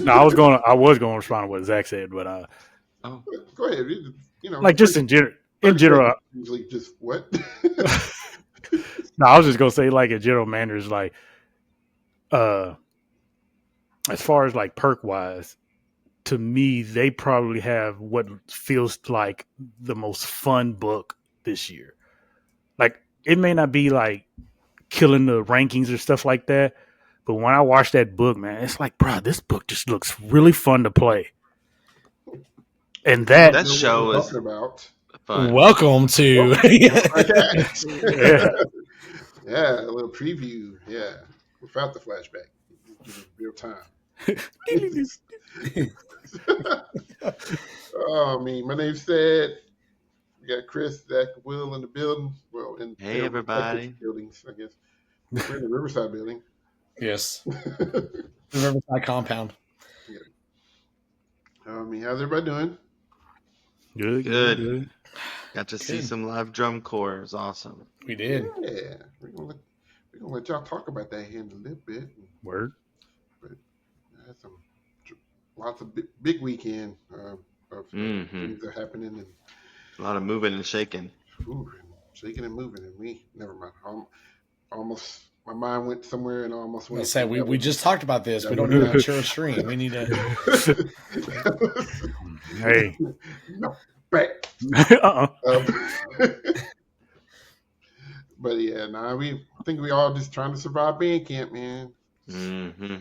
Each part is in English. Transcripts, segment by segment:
No, I was going to respond to what Zach said, but Oh, Go ahead. like just in general, Usually just what? no, I was just gonna say like in general manners, like uh, as far as like perk wise, to me, they probably have what feels like the most fun book this year. Like it may not be like killing the rankings or stuff like that, but when I watch that book, man, it's like, bro, this book just looks really fun to play. And I don't that know what show we're is talking about. fun. Welcome to. yeah, Yeah, a little preview. Yeah, without the flashback, give it real time. Oh, I mean, my name's Sid. We got Chris, Zach, Will in the building. Well, in Hey, their everybody. respective buildings, I guess. We're in the Riverside building. Yes. The Riverside compound. Yeah. I mean, how's everybody doing? Good. Got to see Good. some live drum corps. It was awesome. We did. Yeah, we're gonna let y'all talk about that here in a little bit. Word. But I had lots of big weekend of things that are happening and A lot of moving and shaking. shaking and moving, and never mind. Almost my mind went somewhere and almost went. I said we just talked about this. We don't need a mature stream. We need to. Hey. No, back. But yeah, I think we all just trying to survive band camp, man.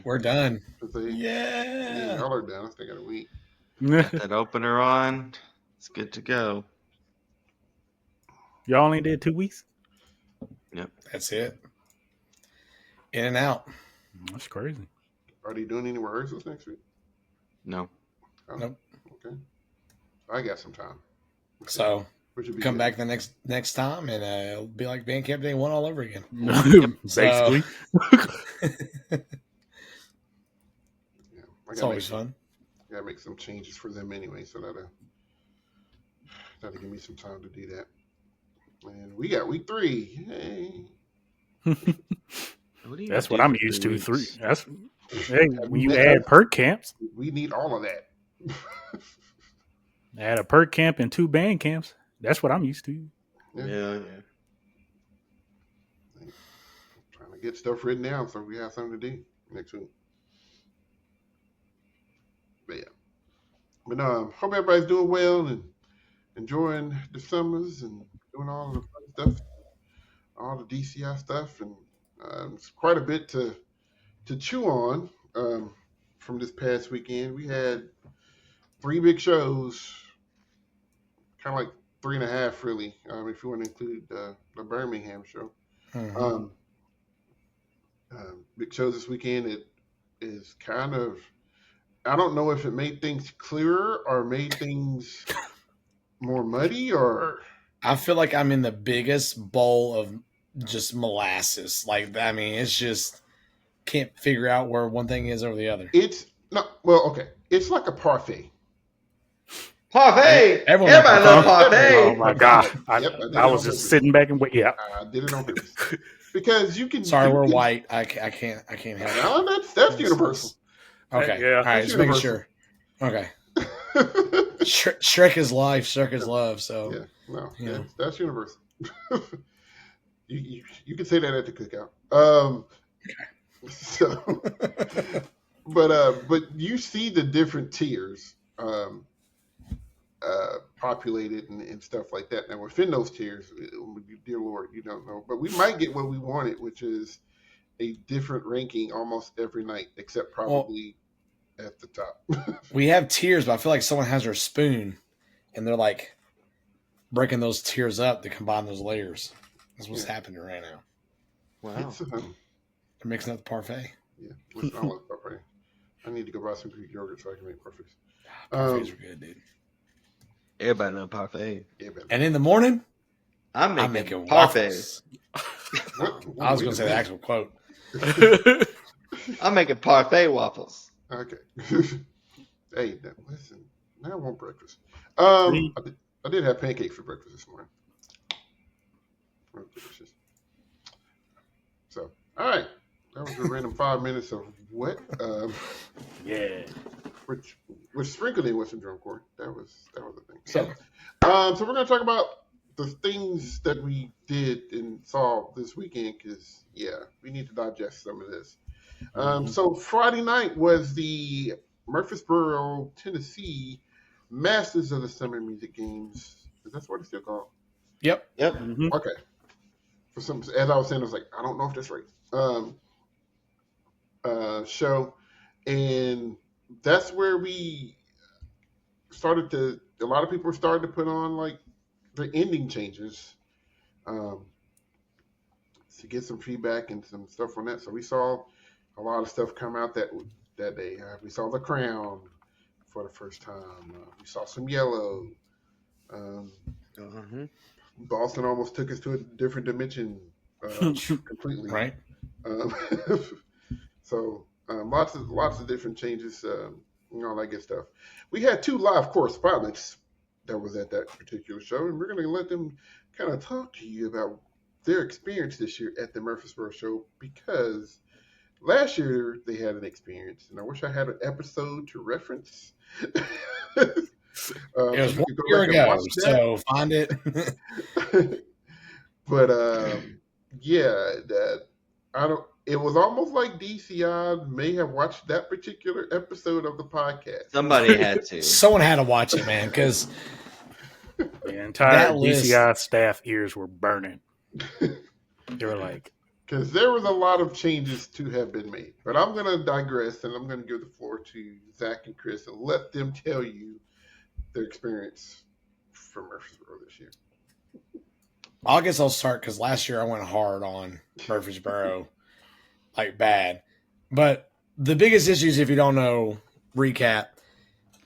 We're done. Yeah, y'all are done. I still got a week. Got that opener on. It's good to go. Y'all only did 2 weeks? Yep. That's it. In and out. That's crazy. Are they doing any rehearsals next week? No. Oh, Nope. Okay. I got some time. So come good. back the next time, and it'll be like band camp day 1 all over again. Basically. It's always fun. Gotta make some changes for them anyway, so that'll give me some time to do that. And we got week 3. Hey. That's what I'm used to. 3. That's when you add perk camps. We need all of that. Add a perk camp and 2 band camps. That's what I'm used to. Yeah. Trying to get stuff written down so we have something to do next week. But yeah. But hope everybody's doing well and enjoying the summers and doing all the fun stuff, all the DCI stuff, and it's quite a bit to chew on from this past weekend. We had 3 big shows, kind of like 3.5 really, if you want to include the Birmingham show. Mm-hmm. Big shows this weekend. It is kind of, I don't know if it made things clearer or made things more muddy, or I feel like I'm in the biggest bowl of just molasses. Like, I mean, it's just can't figure out where one thing is over the other. It's not, well, okay. It's like a parfait. Parfait! Everybody loves parfait! Oh my God. I was just sitting back and waiting. Yeah. I did it on purpose. Because you can. Sorry, we're white. I can't help it. No, that's universal. Okay. Yeah. All right, just making sure. Okay. Shrek is life, Shrek is love. So yeah, no, that's universal. you can say that at the cookout. okay. So, but you see the different tiers populated and stuff like that. Now within those tiers, dear Lord, you don't know, but we might get what we wanted, which is a different ranking almost every night, except probably at the top. We have tiers, but I feel like someone has their spoon, and they're like breaking those tiers up to combine those layers. That's what's happening right now. Wow. They're mixing up the parfait. Yeah, I love parfait. I need to go buy some Greek yogurt so I can make parfaits. Parfaits are good, dude. Everybody loves parfait. Yeah, baby. And in the morning, I'm making making waffles. parfaits. I was going to say the actual quote. I'm making parfait waffles. Okay. Hey, listen. Now I want breakfast. I did have pancakes for breakfast this morning. Real delicious. So, all right. That was a random 5 minutes of what? Yeah. which sprinkled in with some drum corps. That was the thing. Yeah. So we're gonna talk about the things that we did and saw this weekend because we need to digest some of this. So Friday night was the Murfreesboro, Tennessee Masters of the Summer Music Games. Is that what it's still called? Yep. Okay. For some, as I was saying, I was like, I don't know if that's right. Show, and that's where we started to. A lot of people started to put on like the ending changes, to get some feedback and some stuff on that. So we saw a lot of stuff come out that day. We saw The Crown for the first time. We saw some Yellow. Boston almost took us to a different dimension completely. Right. So lots of different changes, all that good stuff. We had 2 live correspondents that was at that particular show, and we're going to let them kind of talk to you about their experience this year at the Murfreesboro show, because last year they had an experience, and I wish I had an episode to reference. It was 1 year ago, so find it. But I don't. It was almost like DCI may have watched that particular episode of the podcast. Somebody had to. Someone had to watch it, man, because the entire DCI staff ears were burning. They were like, because there was a lot of changes to have been made. But I'm going to digress, and I'm going to give the floor to Zach and Chris and let them tell you their experience from Murfreesboro this year. I guess I'll start because last year I went hard on Murfreesboro, like bad. But the biggest issues, if you don't know, recap,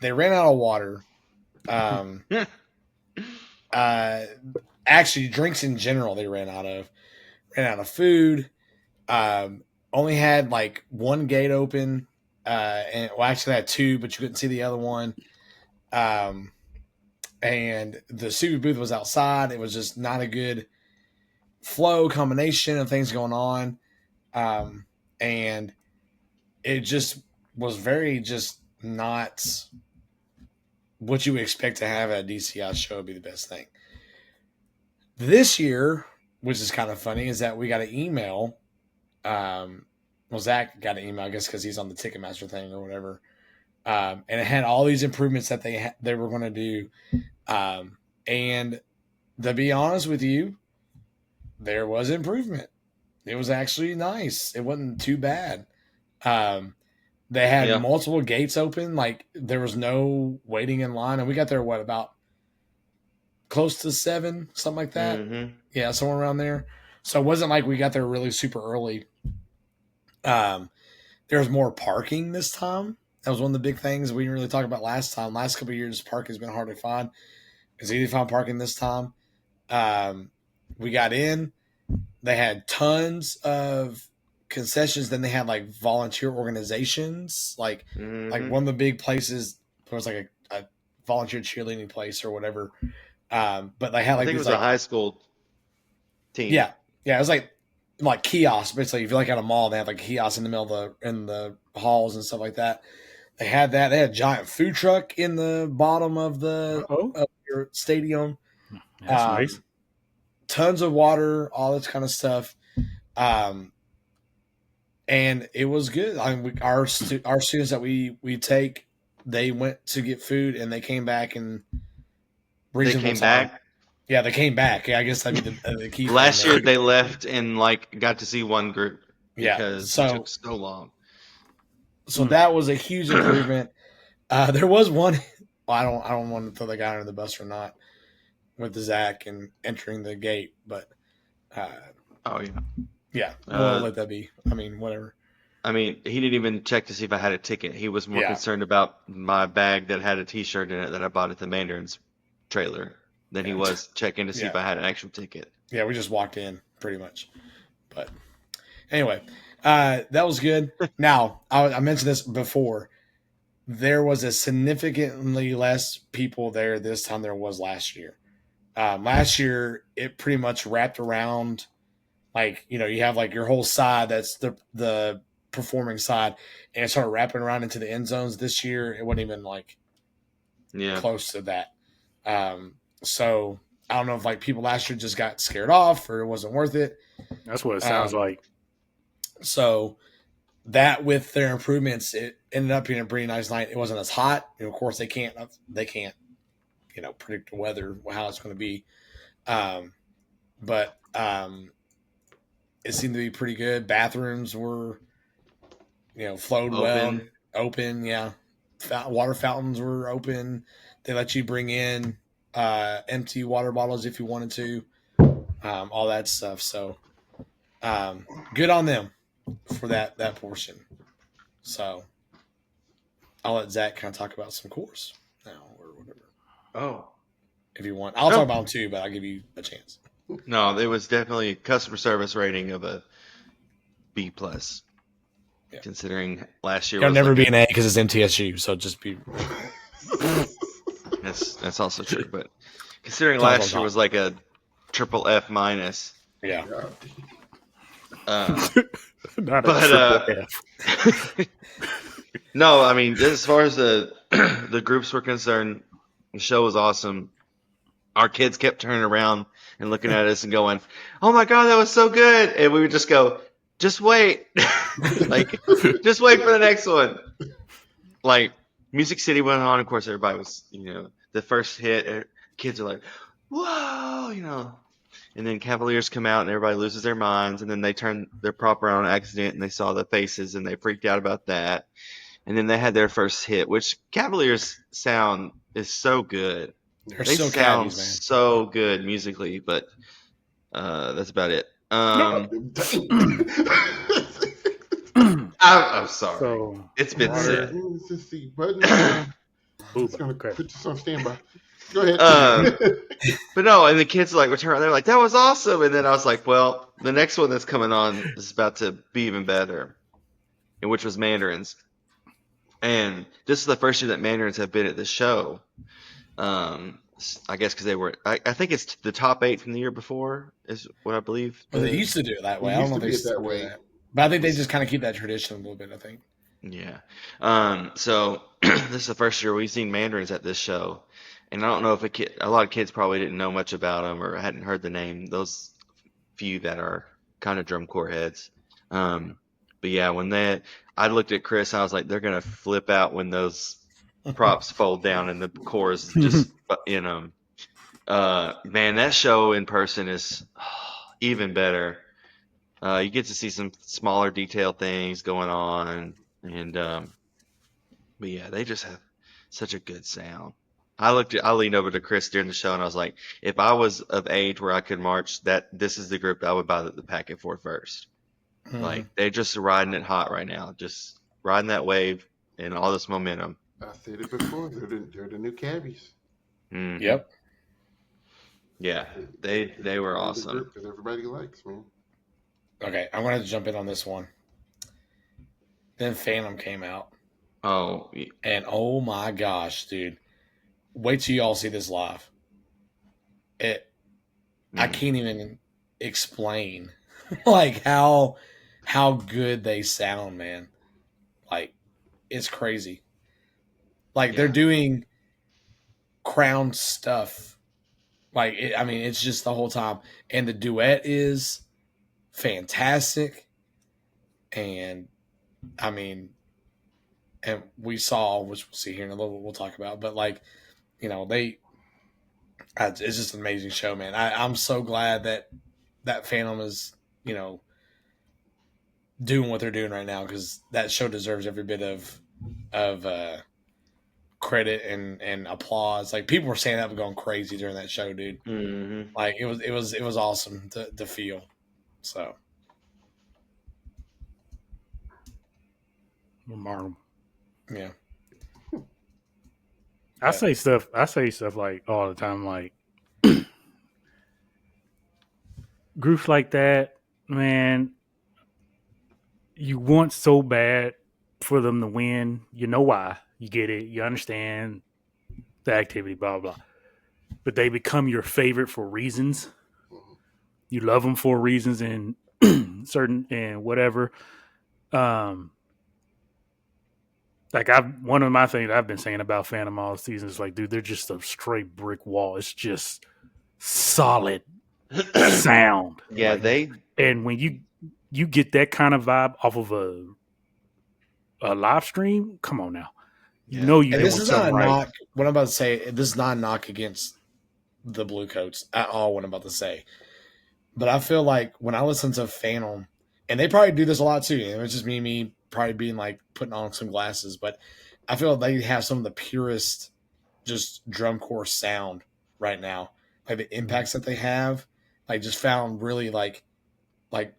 they ran out of water. Actually, drinks in general they ran out of food. Only had like 1 gate open, and actually had 2, but you couldn't see the other one. And the super booth was outside. It was just not a good flow combination of things going on. And it just was very just not what you would expect to have at a DCI show would be the best thing. This year, which is kind of funny, is that we got an email. Zach got an email, I guess, because he's on the Ticketmaster thing or whatever. And it had all these improvements that they were going to do. And to be honest with you, there was improvement. It was actually nice. It wasn't too bad. They had multiple gates open. Like there was no waiting in line. And we got there, about close to 7, something like that. Mm-hmm. Yeah, somewhere around there. So it wasn't like we got there really super early. There was more parking this time. That was one of the big things we didn't really talk about last time. Last couple of years, parking has been hard to find. It's easy to find parking this time. We got in. They had tons of concessions. Then they had like volunteer organizations. Like one of the big places was like a volunteer cheerleading place or whatever. But they had like I think it was a high school team. Yeah. It was like kiosks. Basically, if you're like at a mall, they have like kiosks in the middle of the halls and stuff like that. They had that. They had a giant food truck in the bottom of of your stadium. That's nice. Tons of water, all this kind of stuff. And it was good. I mean, our students that we take, they went to get food and they came back and they came back. Yeah, they came back. Yeah, I guess that'd be the key. Last year they left and got to see one group because it took so long. So that was a huge improvement. There was one. Well, I don't want to throw the guy under the bus or not with the Zach and entering the gate, but we'll let that be. I mean, whatever. I mean, he didn't even check to see if I had a ticket. He was more concerned about my bag that had a T-shirt in it that I bought at the Mandarin's trailer than he was checking to see if I had an actual ticket. Yeah, we just walked in pretty much. But anyway, that was good. Now, I mentioned this before. There was a significantly less people there this time there was last year. Last year, it pretty much wrapped around, like, you have like your whole side. That's the performing side, and it started wrapping around into the end zones this year. It wasn't even like close to that. So I don't know if like people last year just got scared off or it wasn't worth it. That's what it sounds like. So that with their improvements, it ended up being a pretty nice night. It wasn't as hot. Of course, they can't, predict the weather, how it's going to be. But it seemed to be pretty good. Bathrooms were, flowed well, open. Yeah. Water fountains were open. They let you bring in empty water bottles if you wanted to, all that stuff. So good on them for that portion. So I'll let Zach kind of talk about some cores now or whatever. Oh, if you want, I'll talk about them too, but I'll give you a chance. No, it was definitely customer service rating of a B+. Yeah. Considering last year, it'll never be an A because it's MTSU. So just be. That's also true, but considering last year was like a triple F minus. Yeah. Not a triple F. No, I mean, as far as the groups were concerned, the show was awesome. Our kids kept turning around and looking at us and going, "Oh my God, that was so good!" And we would just go, "Just wait, like, just wait for the next one." Like, Music City went on. Of course, everybody was, the first hit. Kids are like, "Whoa!" And then Cavaliers come out and everybody loses their minds. And then they turn their prop around on accident and they saw the faces and they freaked out about that. And then they had their first hit, which Cavaliers sound is so good. They so sound Cavs, man. so good musically, but that's about it. I'm sorry. So, it's been said. Let's see. It's going to put this on standby. Go ahead. But no, and the kids like return around. They're like, "That was awesome." And then I was like, "Well, the next one that's coming on is about to be even better," and which was Mandarins. And this is the first year that Mandarins have been at this show. I guess because they were. I think it's the top 8 from the year before is what I believe. Well, they used to do it that way. I don't know if they still do that. But I think they just kind of keep that tradition a little bit, I think. Yeah. So this is the first year we've seen Mandarins at this show. And I don't know if a lot of kids probably didn't know much about them or hadn't heard the name. Those few that are kind of drum corps heads. But yeah, I looked at Chris, I was like, they're gonna flip out when those props fold down and the cores just in them. Man, that show in person is even better. You get to see some smaller detail things going on, and but yeah, they just have such a good sound. I leaned over to Chris during the show and I was like, if I was of age where I could march, this is the group I would buy the packet for first. Mm-hmm. Like, they're just riding it hot right now, just riding that wave and all this momentum. I said it before, they're the new Cabbies. Mm-hmm. Yep. Yeah, they were awesome. That everybody likes, man. Okay, I'm going to jump in on this one. Then Phantom came out. Oh. And oh my gosh, dude. Wait till y'all see this live. I can't even explain like how good they sound, man. Like, it's crazy. Like, they're doing Crown stuff. Like, it's just the whole time. And the duet is fantastic. And and we saw, which we'll see here in a little bit, we'll talk about, but like, it's just an amazing show, man. I'm so glad that Phantom is, doing what they're doing right now, because that show deserves every bit of credit and applause. Like, people were standing up and going crazy during that show, dude. Mm-hmm. Like, it was awesome to feel. So. Remarkable. Yeah. I say stuff like all the time, like groups like that, man, you want so bad for them to win. You know why. You get it. You understand the activity, blah, blah. But they become your favorite for reasons. You love them for reasons and certain and whatever. Um, like one of my things I've been saying about Phantom all season is like, dude, they're just a straight brick wall. It's just solid sound. Yeah, Like, they and when you get that kind of vibe off of a live stream, come on now, you yeah know you And they this doing is not something a right. knock. What I'm about to say, this is not a knock against the Blue Coats at all. What I'm about to say, but I feel like when I listen to Phantom, and they probably do this a lot too. It's just me probably being like putting on some glasses, but I feel like they have some of the purest, just drum corps sound right now. Like the impacts that they have, like just found really like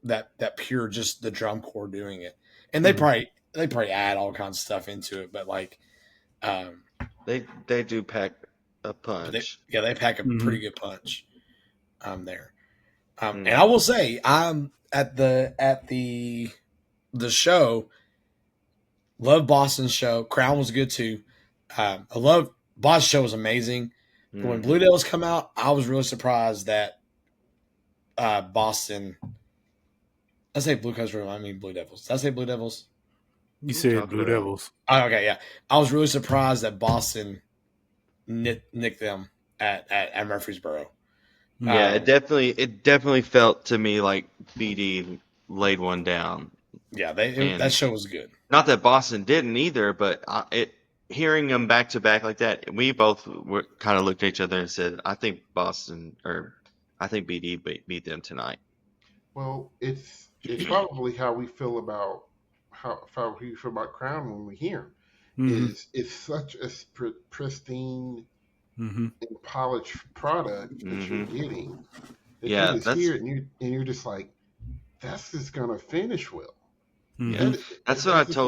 that pure just the drum corps doing it, and Mhm. they probably add all kinds of stuff into it, but like um, they do pack a but they punch. yeah they pack a Mhm. pretty good punch there. And I Hmm. will say, I'm at the show. Love Boston's show. Crown was good too. I love Boston's show was amazing. But when Blue Hmm. Devils come out, I was really surprised that Boston. I say Blue Coats. I mean Blue Devils. Did I say Blue Devils? You You said talk Blue about Devils. Oh, okay, yeah. I was really surprised that Boston nicked them at Murfreesboro. Mhm. yeah, Um, it definitely felt to me like BD laid one down, yeah, that and show was good. not that Boston didn't either, but it hearing them back to back like that, we both were kind of looked at each other and said, "I think Boston or I think BD beat them tonight." Well, it's probably how we feel about how we feel about Crown when we hear him. Mhm. Is it's such a pristine Mhm. and polished product that you're Hmm. getting that you Yeah, just hear it and you're just like, that's just gonna finish well. yeah, Mhm. That that's what that's just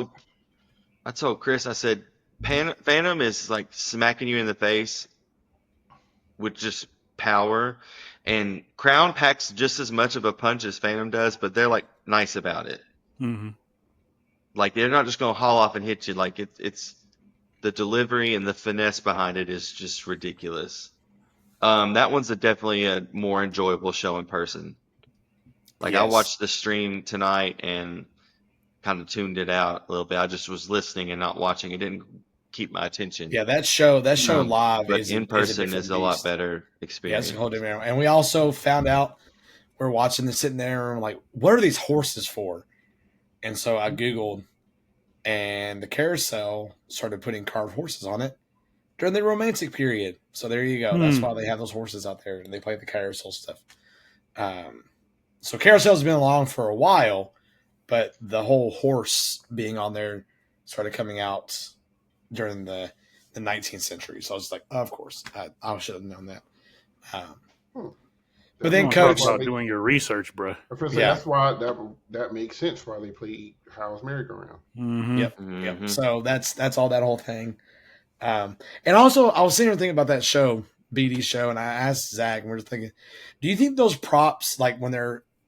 I told Chris. I said, Phantom is like smacking you in the face with just power, and Crown packs just as much of a punch as Phantom does, but they're like nice about it. Mhm. Like they're not just gonna haul off and hit you. Like it's the delivery and the finesse behind it is just ridiculous. That one's definitely a more enjoyable show in person. Like I Yes. watched the stream tonight and kind of tuned it out a little bit. I just was listening and not watching. It didn't keep my attention. Yeah, that show Mhm. live But is in a person is different a lot beast. better Yeah, it's a whole experience. different. And we also found out we're watching this sitting there and we're like, what are these horses for? And so I Googled, and the carousel started putting carved horses on it during the Romantic period. So there you go. That's why Mhm. they have those horses out there and they play the carousel stuff. Um, so carousel's been along for a while, but the whole horse being on there started coming out during the 19th century. So I was like, oh, of course, I should have known that. Um, hmm, but You then, want to talk that's coach, why about they. doing your research, bro? I was gonna say yeah, that's why that makes sense why they play Howl's Merry-Go-Round. Mhm. yep. Hmm. So that's all that whole thing. And also, I was sitting here thinking about that show, BD show, and I asked Zach, and we are thinking, do you think those props, like when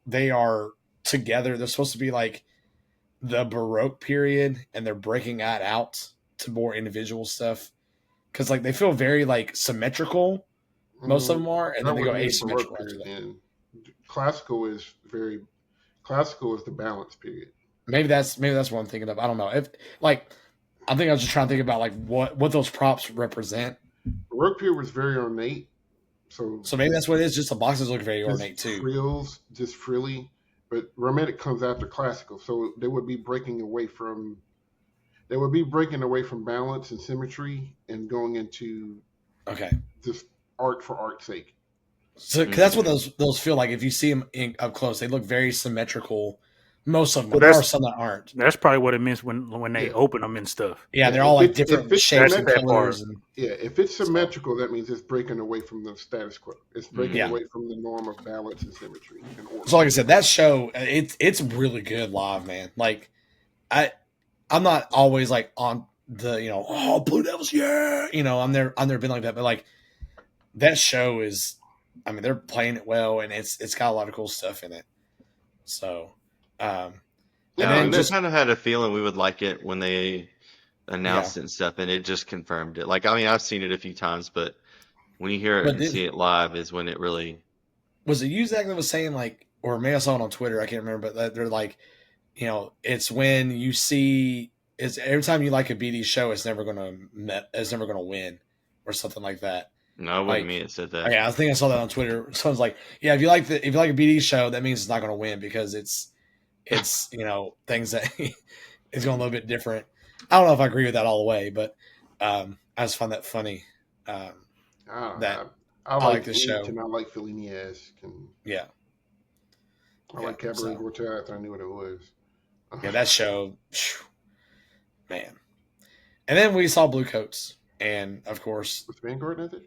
they are together, they're supposed to be like the Baroque period, and they're breaking that out to more individual stuff? Because like they feel very like symmetrical, most of Mm, them are, and then that they go wouldn't be the Baroque asymmetrical after period. that. Then classical is very classical is the balance period. Maybe that's what I'm thinking of. I don't know if like I think I was just trying to think about like what those props represent. Baroque period was very ornate, so So maybe that's what it is. Just the boxes look very ornate too. just frilly. But Romantic comes after classical, so they would be breaking away from balance and symmetry and going into Okay. just art for art's sake. So 'cause that's what Hmm. those feel like. If you see them up close, they look very symmetrical. Most of them Well, are. There are some that aren't. that's probably what it means when they Yeah, open them and stuff. Yeah, yeah. they're all like If different it's shapes That's and that symmetrical, part. colors, and yeah, if it's so symmetrical, that means it's breaking away from the status quo. It's breaking yeah. Hmm. away from the norm of balance and symmetry and order. So like I said, that show it's really good live, man. Like I I'm not always like on the oh Blue Devils, yeah, I'm there been like that, but like that show is, I mean, they're playing it well, and it's got a lot of cool stuff in it. So, um, and Yeah, Yeah, then and I that just kind of had a feeling we would like it when they yeah, announced it and stuff, and it just confirmed it. Like, I mean, I've seen it a few times, but when you hear it but and see it live is when it really. was it you Zach that was saying like, or maybe I saw it on Twitter, I can't remember, but that they're like it's when you see it's every time you like a BD show, it's never gonna win or something like that. No, it wasn't me that said that. Yeah, I think I saw that on Twitter. Someone's like, "Yeah, if you like a BD show, that means it's not going to win because it's things that it's going a little bit different." I don't know if I agree with that all the way, but I just find that funny. That I like this show, and I like Fellini-esque, and yeah, I like Cabaret Quartet. I knew what it was. Yeah, that show, man. And then we saw Blue Coats, and of course, was Vanguard not there?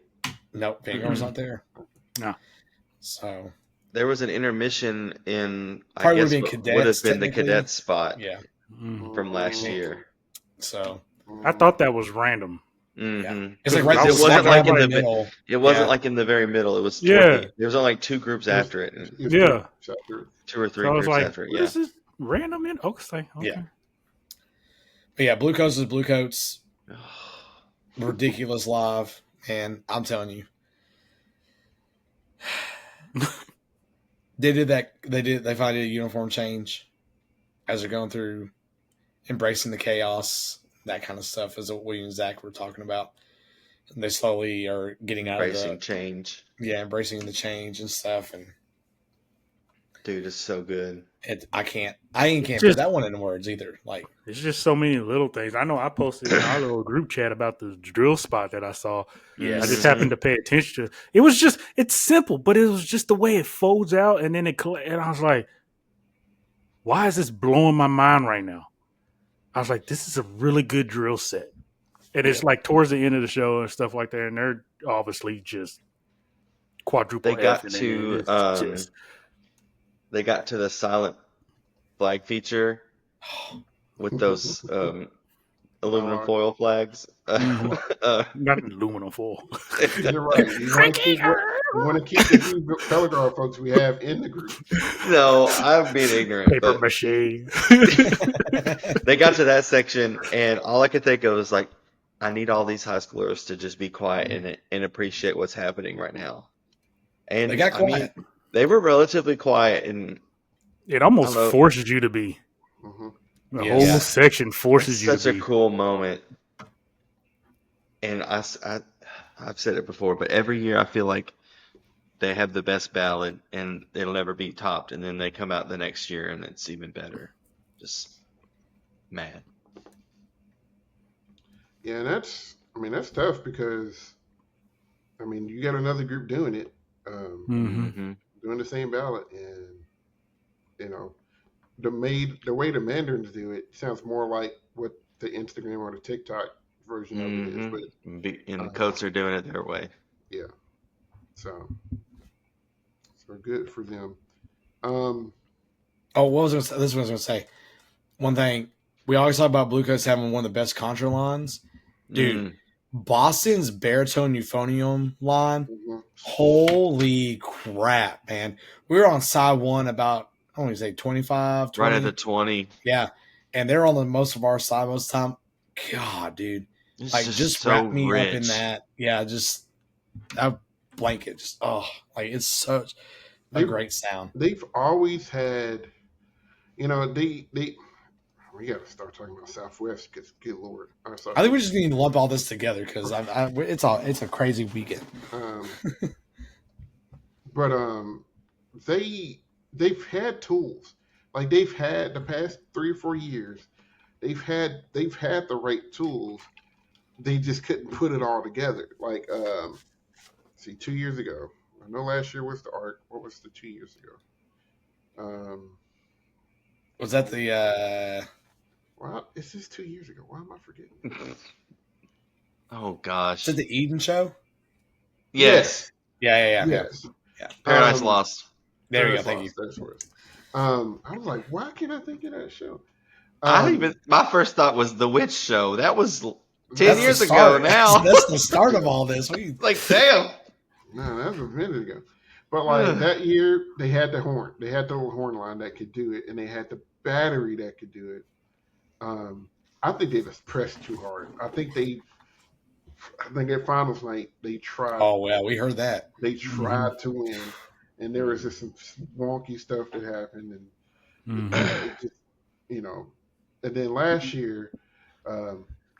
Nope, Vanguard's not there. No. So there was an intermission in probably I guess would have been the cadet spot. Yeah. From last year. So I thought that was random. Mm-hmm. It's like right. It wasn't like in the middle. It wasn't like in the very middle. It was there was only like 2 groups after it. 2 or 3 so groups like, after it. What is this random in? Okay. Yeah. But yeah, Blue Coats is Blue Coats. Ridiculous live, and I'm telling you, they finally did a uniform change as they're going through embracing the chaos, that kind of stuff, as William and Zach were talking about. And they slowly are getting out embracing change. Yeah, embracing the change and stuff. And dude, it's so good. I can't put that one into words either. Like, it's just so many little things. I know I posted in our little group chat about the drill spot that I saw. Yes. I just happened to pay attention to it. It's simple, but it was just the way it folds out, and then and I was like, why is this blowing my mind right now? I was like, this is a really good drill set. And it's like towards the end of the show and stuff like that, and they're obviously just quadruple. They got they got to the silent flag feature with those aluminum foil flags. Not aluminum foil. You're right. You want to keep the Battleground folks we have in the group. No, I'm being ignorant. Paper mache. They got to that section, and all I could think of was like, I need all these high schoolers to just be quiet and appreciate what's happening right now. And they got quiet. I mean, they were relatively quiet, and it almost forces you to be. Mm-hmm. The whole section forces you to be. Such a cool moment. And I've said it before, but every year I feel like they have the best ballad, and it'll never be topped. And then they come out the next year, and it's even better. Just mad. Yeah, and that's tough because, you got another group doing it, doing the same ballot, and the way the Mandarins do it sounds more like what the Instagram or the TikTok version of it is, but the Coats are doing it their way. Yeah, so good for them. This was what I was going to say. One thing, we always talk about Blue Coats having one of the best contra lines. Dude, Boston's baritone euphonium line, holy crap, man. We were on side 1 about, I want to say 25, 20. Right at the 20. Yeah, and they're on the most of our side most of the time. God, dude. It's like, just so wrap me rich. up in that. Yeah, just that blanket. Just, it's such a great sound. They've always had, we got to start talking about Southwest because, good Lord. I think we just need to lump all this together because it's a crazy weekend. But they've had tools. Like, they've had the past 3 or 4 years, they've had the right tools. They just couldn't put it all together. Like, 2 years ago. I know last year was the ARC. What was the 2 years ago? Was that the Well, it's just 2 years ago. Why am I forgetting? Oh gosh. Is it the Eden show? Yes. Yeah. Yes. Yeah. Paradise Lost. There you go. Thank you. That's what I was like, why can't I think of that show? My first thought was the Witch Show. That was 10 years ago now. That's the start of all this. Like, damn. No, that was a minute ago. But like that year, they had the horn. They had the little horn line that could do it, and they had the battery that could do it. I think they just pressed too hard. I think at finals night they tried. Oh well, we heard that. They tried to win, and there was just some wonky stuff that happened, and you know, and then last year,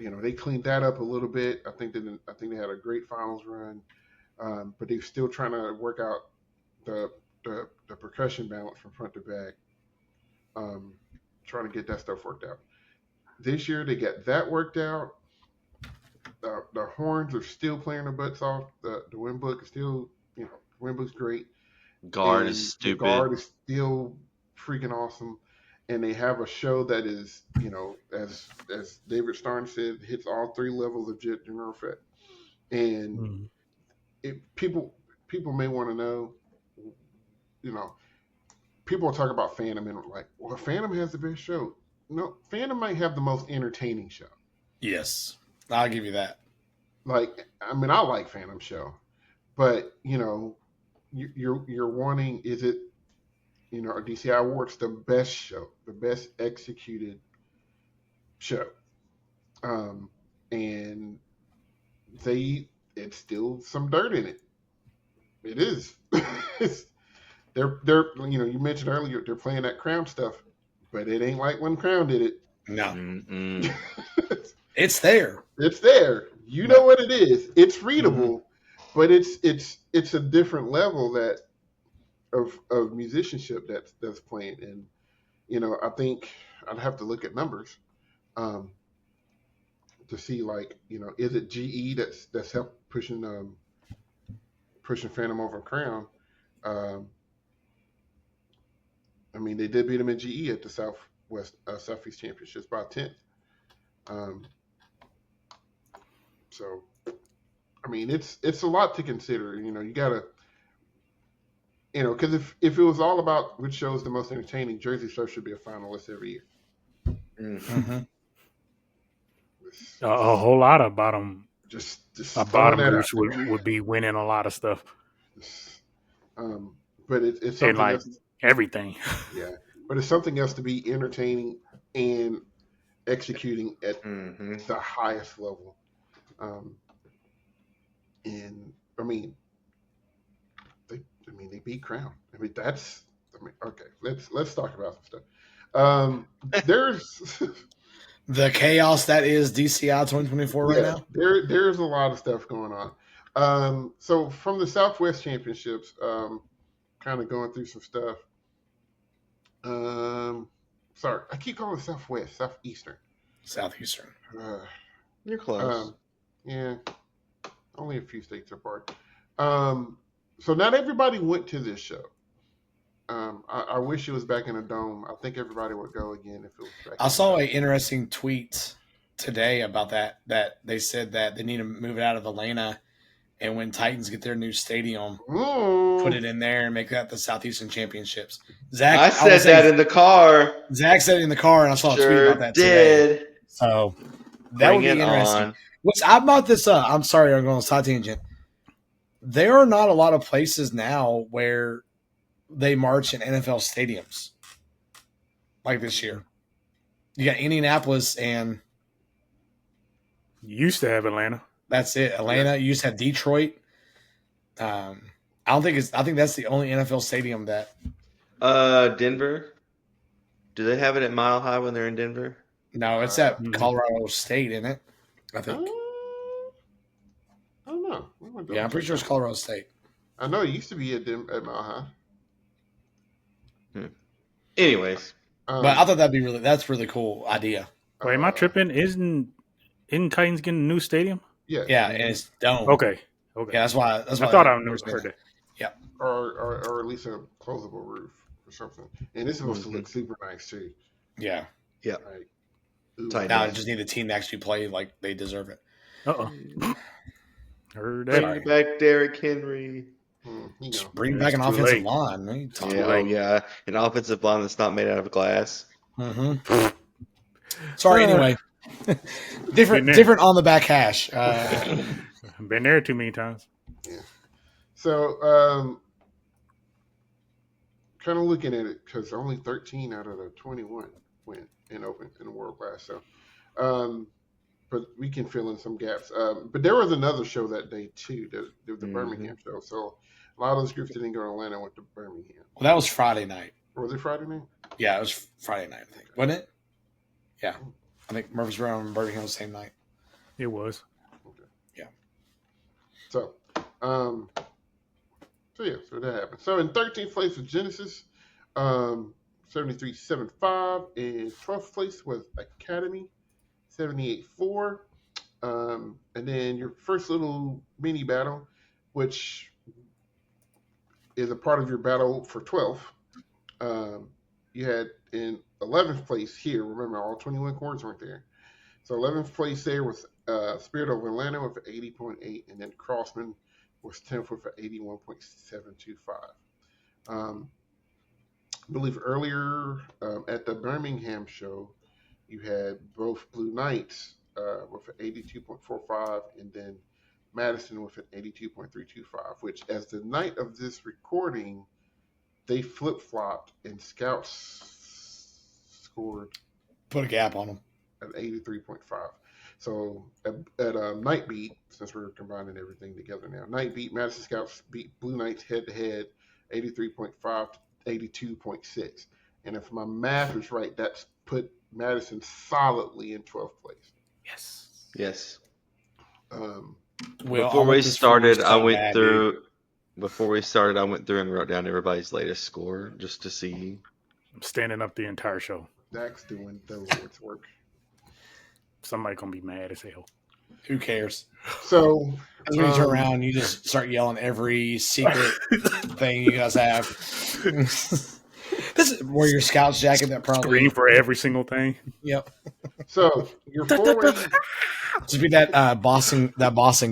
they cleaned that up a little bit. I think they had a great finals run, but they're still trying to work out the the percussion balance from front to back, um, trying to get that stuff worked out. This year they got that worked out. The horns are still playing their butts off. The wind book is still, wind book's great, Guard is and the stupid. guard is still freaking awesome. And they have a show that is, as David Starn said, hits all three levels of general effect. And people may want to know, people will talk about Phantom and like, well, Phantom has the best show. No, Phantom might have the most entertaining show. Yes, I'll give you that. Like, I mean, I like Phantom show, but you're wanting, is it, a DCI Awards the best show, the best executed show, and it's still some dirt in it. It is. They're you mentioned earlier they're playing that Crown stuff, but it ain't like when Crown did it. No, it's there. It's there. You know what it is. It's readable, but it's a different level of musicianship that's playing. And I think I'd have to look at numbers to see, like, is it GE that's helped pushing Phantom over Crown. I mean, they did beat them in GE at the Southeast Championships by 10th. So, I mean, it's a lot to consider. You gotta, because if it was all about which show is the most entertaining, Jersey Show should be a finalist every year. Mm-hmm. A whole lot of bottom groups would be winning a lot of stuff. But it's something like else. Everything. Yeah, but it's something else to be entertaining and executing at the highest level. And I mean, they beat Crown. I mean, okay. Let's talk about some stuff. There's the chaos that is DCI 2024 right now. There's a lot of stuff going on. So from the Southwest Championships, kind of going through some stuff. Sorry, I keep calling it Southwest, Southeastern. You're close. Yeah, only a few states apart. So not everybody went to this show. I wish it was back in a dome. I think everybody would go again if it was back. I saw an interesting tweet today about that they said that they need to move it out of Atlanta, and when Titans get their new stadium, put it in there and make that the Southeastern Championships. Zach, I said that in the car. Zach said it in the car, and I saw a tweet about that today. So that would be interesting. I'm about this up. I'm sorry, I'm going on a side tangent. There are not a lot of places now where they march in NFL stadiums like this year. You got Indianapolis, and you used to have Atlanta. That's it. Atlanta. You used to have Detroit. I think that's the only NFL stadium that. Denver. Do they have it at Mile High when they're in Denver? No, it's at Colorado State, isn't it? I think. I don't know. Yeah, I'm pretty sure it's Colorado State. I know it used to be at Mile High. Anyways, but I thought that's really cool idea. Wait, am I tripping? Isn't Titans getting a new stadium? Yeah, and it's dome. Okay. Yeah, that's why I thought I never heard that. Yeah, or at least a closable roof or something. And it's supposed to look super nice too. Yeah. Like, now I just need the team to actually play like they deserve it. Heard that. Bring back Derrick Henry. Just bring back an offensive line. An offensive line that's not made out of glass. Mm-hmm. Sorry, anyway. different on the back hash. Been there too many times. Yeah. So, kind of looking at it, because only 13 out of the 21 went in the world class. So, but we can fill in some gaps. But there was another show that day too, the Birmingham show. So a lot of those groups that didn't go to Atlanta went to Birmingham. Well, that was Friday night. Was it Friday night? Yeah, it was Friday night, I think. Wasn't it? Yeah. I think Murfreesboro and Birmingham the same night. It was. Okay. Yeah. So, so that happened. So in 13th place was Genesis, 73.75, and 12th place was Academy, 78.4. And then your first little mini battle, which is a part of your battle for 12th. You had in 11th place here. Remember, all 21 cords weren't there. So 11th place there was Spirit of Atlanta with 80.8, and then Crossman was 10th with 81.725. I believe earlier at the Birmingham show, you had both Blue Knights with an 82.45, and then Madison with an 82.325, which as the night of this recording, they flip-flopped and Scouts scored Put a gap on them. at 83.5. So at Night Beat, since we're combining everything together now, Night Beat, Madison Scouts beat Blue Knights head-to-head 83.5 to 82.6. And if my math is right, that's put Madison solidly in 12th place. Yes. Before we started, I went through and wrote down everybody's latest score just to see. I'm standing up the entire show. Zach's doing the Lord's work. Somebody gonna be mad as hell. Who cares? So That's when you turn around, you just start yelling every secret thing you guys have. This is wear your Scouts jacket that probably Scream for every single thing. Yep. So your four-way. Just be that Boston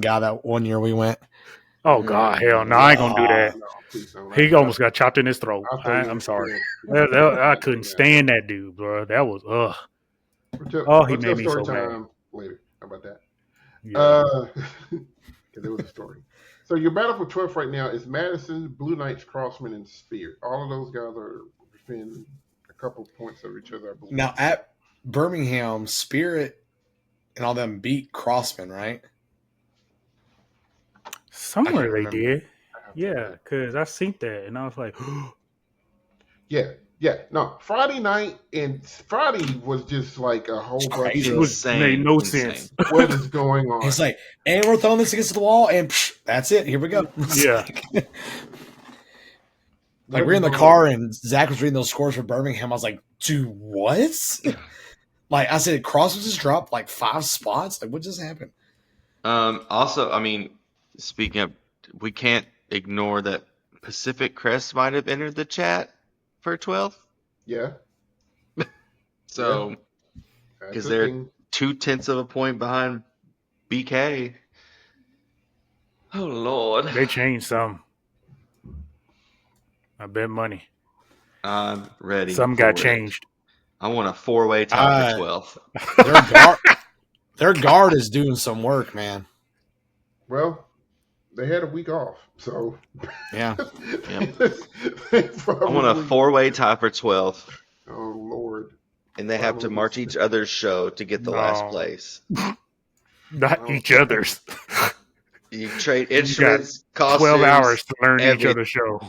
guy that one year we went. Oh God, hell no! I ain't gonna do that. No, please don't. He almost got chopped in his throat. I'm sorry. I couldn't Yeah. stand that dude, bro. That was he We'll made tell me story so mad. time later. How about that? Yeah. Because it was a story. So your battle for 12th right now is Madison, Blue Knights, Crossman, and Spirit. All of those guys are within a couple points of each other, I believe. Now at Birmingham, Spirit and all them beat Crossman, right? Somewhere they remember. did. Yeah, because I seen that and I was like, Yeah. No, Friday night and Friday was just like a whole bunch crazy. it of was made no Insane. sense. what is going on. It's like, and we're throwing this against the wall, and that's it. Here we go. Yeah. Like we're in the car, and Zach was reading those scores for Birmingham. I was like, dude, what? Like I said, Crossman just dropped like 5 spots. Like what just happened? Also, I mean, speaking of, we can't ignore that Pacific Crest might have entered the chat for 12th. Yeah. So, That's because the they're thing. 0.2 of a point behind BK. Oh Lord. They changed some. I bet money. I'm ready. Some for got it. changed. I want a 4-way tie for Their 12th. their guard is doing some work, man. Well, they had a week off, so Yeah. Yep. they I want a probably- 4-way tie for 12th, Oh Lord. and they have to march each other's show to get the last place. Not Oh. each other's. You trade You got instruments, costumes, 12 hours to learn each everything. other's show.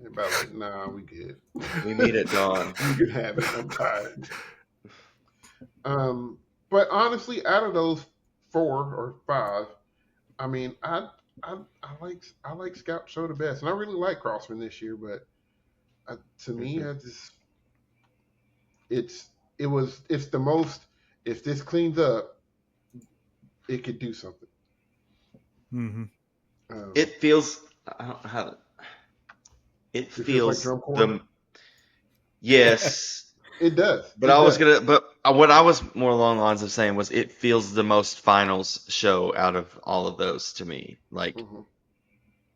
About like, nah, we good. We meet at dawn. You can have it. I'm tired. But honestly, out of those 4 or 5, I mean, I like Scout Show the best, and I really like Crossman this year. But to me, it's the most. If this cleans up, it could do something. Mm-hmm. It feels. I don't know how. It feels feels like drum corps? Yes. It does. But what I was more along the lines of saying was it feels the most finals show out of all of those to me. Like, Mhm.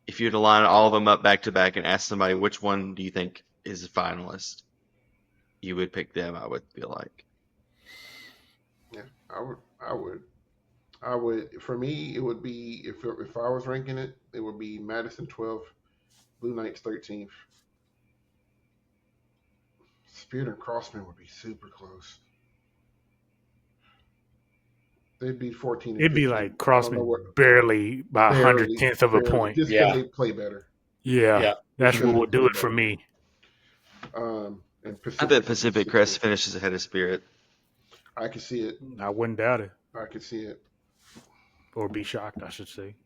if you were to line all of them up back to back and ask somebody which one do you think is a finalist, you would pick them, I would feel like. Yeah, I would. For me, it would be if I was ranking it, it would be Madison 12th, Blue Knights 13th. Spirit and Crossman would be super close. They'd be 14 and It'd be 15. like I don't know Crossman what- barely by barely, 100/10 of a barely, point. just Yeah. because they play better. Yeah, Yeah. that's Because what they would do play it for better. me. And I bet Pacific Crest finishes ahead of Spirit. I can see it. I wouldn't doubt it, I can see it. or be shocked, I should say.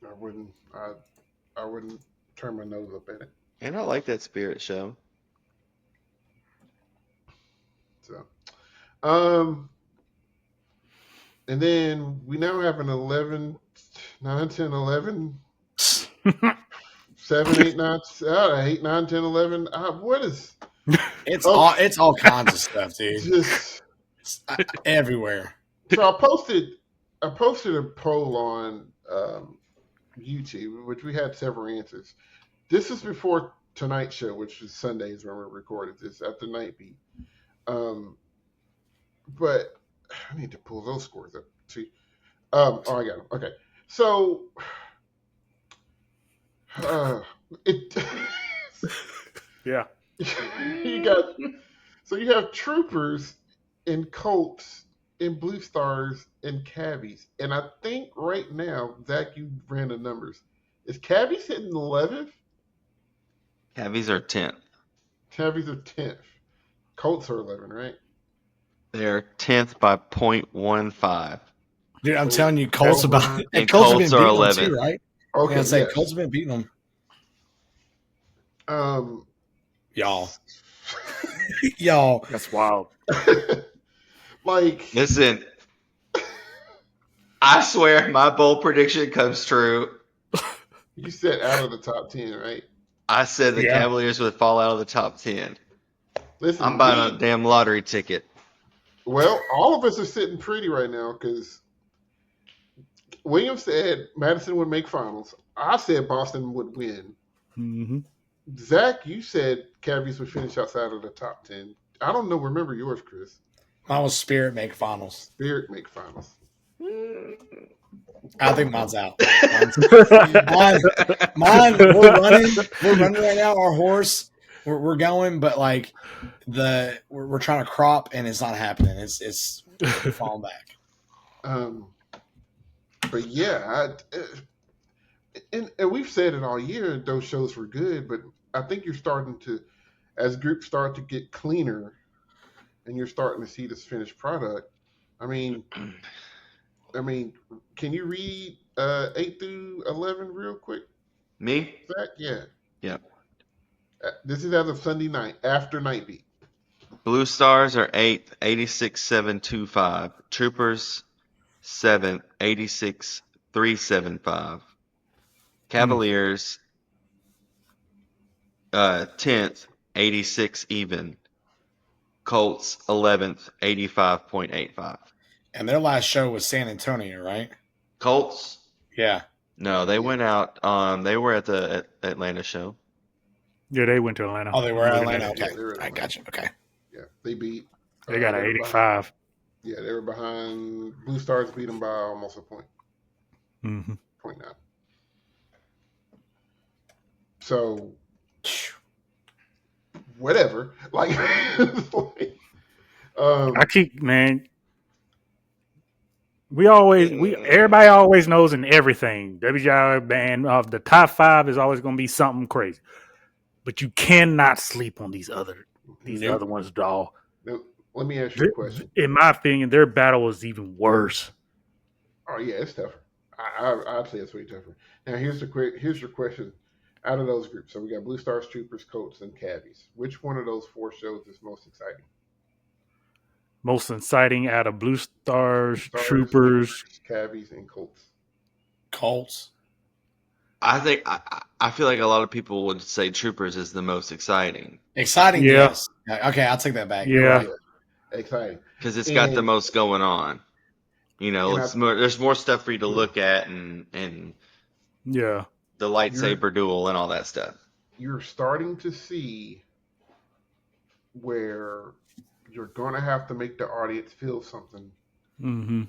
I wouldn't. I wouldn't turn my nose up at it. And I like that Spirit show. So, and then we now have an 11, 9, 10, 11, 7, 8, 9, 8, 9, 10, 11. What is? It's all kinds of stuff, dude. Just Everywhere. So I posted a poll on YouTube, which we had several answers. This is before tonight's show, which is Sundays when we recorded this at the Night Beat. But I need to pull those scores up. See, I got them. Okay, so it. Yeah, you have Troopers and Colts and Blue Stars and Cabbies, and I think right now, Zach, you ran the numbers. Is Cabbies hitting 11th? Cabbies are 10th. Cabbies are 10th. Colts are 11, right? They're 10th by 0.15. Dude, I'm telling you, Colts about and Colts have Colts been are beating them 11th. too, right? Okay, I'd say yes. Colts have been beating them. Y'all. that's wild. Like, Listen, I swear my bold prediction comes true. you said out of the top 10, right? I said the Yeah. Cavaliers would fall out of the top 10. Listen, I'm buying a damn lottery ticket. Well, all of us are sitting pretty right now because William said Madison would make finals. I said Boston would win. Mm-hmm. Zach, you said Cavs would finish outside of the top 10. I don't know. Remember yours, Chris. Mine was Spirit make finals. Spirit make finals. I think mine's out. Mine, we're running right now. Our horse, we're going, but like we're trying to crop and it's not happening. It's falling back. But yeah, and we've said it all year. Those shows were good, but I think you're starting to, as groups start to get cleaner, and you're starting to see this finished product. I mean, can you read 8 through 11 real quick? Me? Zach? Yeah. Yep. This is as of Sunday night after Night Beat. Blue Stars are 8th, 86,725. Troopers 7th, 86,375. Cavaliers 10th, 86 even. Colts 11th, 85.85. And their last show was San Antonio, right? Colts? Yeah. No, they went out. They were at the Atlanta show. Yeah, they went to Atlanta. Oh, they were at Atlanta. Okay, Yeah, they were at I Atlanta. got you. Okay. Yeah, they beat. They got an 85. Yeah, they were behind. Blue Stars beat them by almost a point. Mm-hmm. 0.9. So, whatever. Like, I keep, man. Everybody always knows in everything. WGI band of the top 5 is always going to be something crazy, but you cannot sleep on these other ones, dog. let me ask you a question. In my opinion, their battle is even worse. Oh yeah, it's tougher. I'd say it's way tougher. Now here's your question. Out of those groups, so we got Blue Stars, Troopers, Colts, and Cabbies. Which one of those 4 shows is most exciting? Most exciting out of Blue Stars, Troopers, Cabbies, and Colts. Colts. I think I feel like a lot of people would say Troopers is the most exciting. Exciting, Yeah. yes. Okay, I'll take that back. Yeah. Right. Exciting. Because it's got the most going on. You know, there's more stuff for you to look at and yeah, the lightsaber duel and all that stuff. You're starting to see where you're going to have to make the audience feel something. mm-hmm.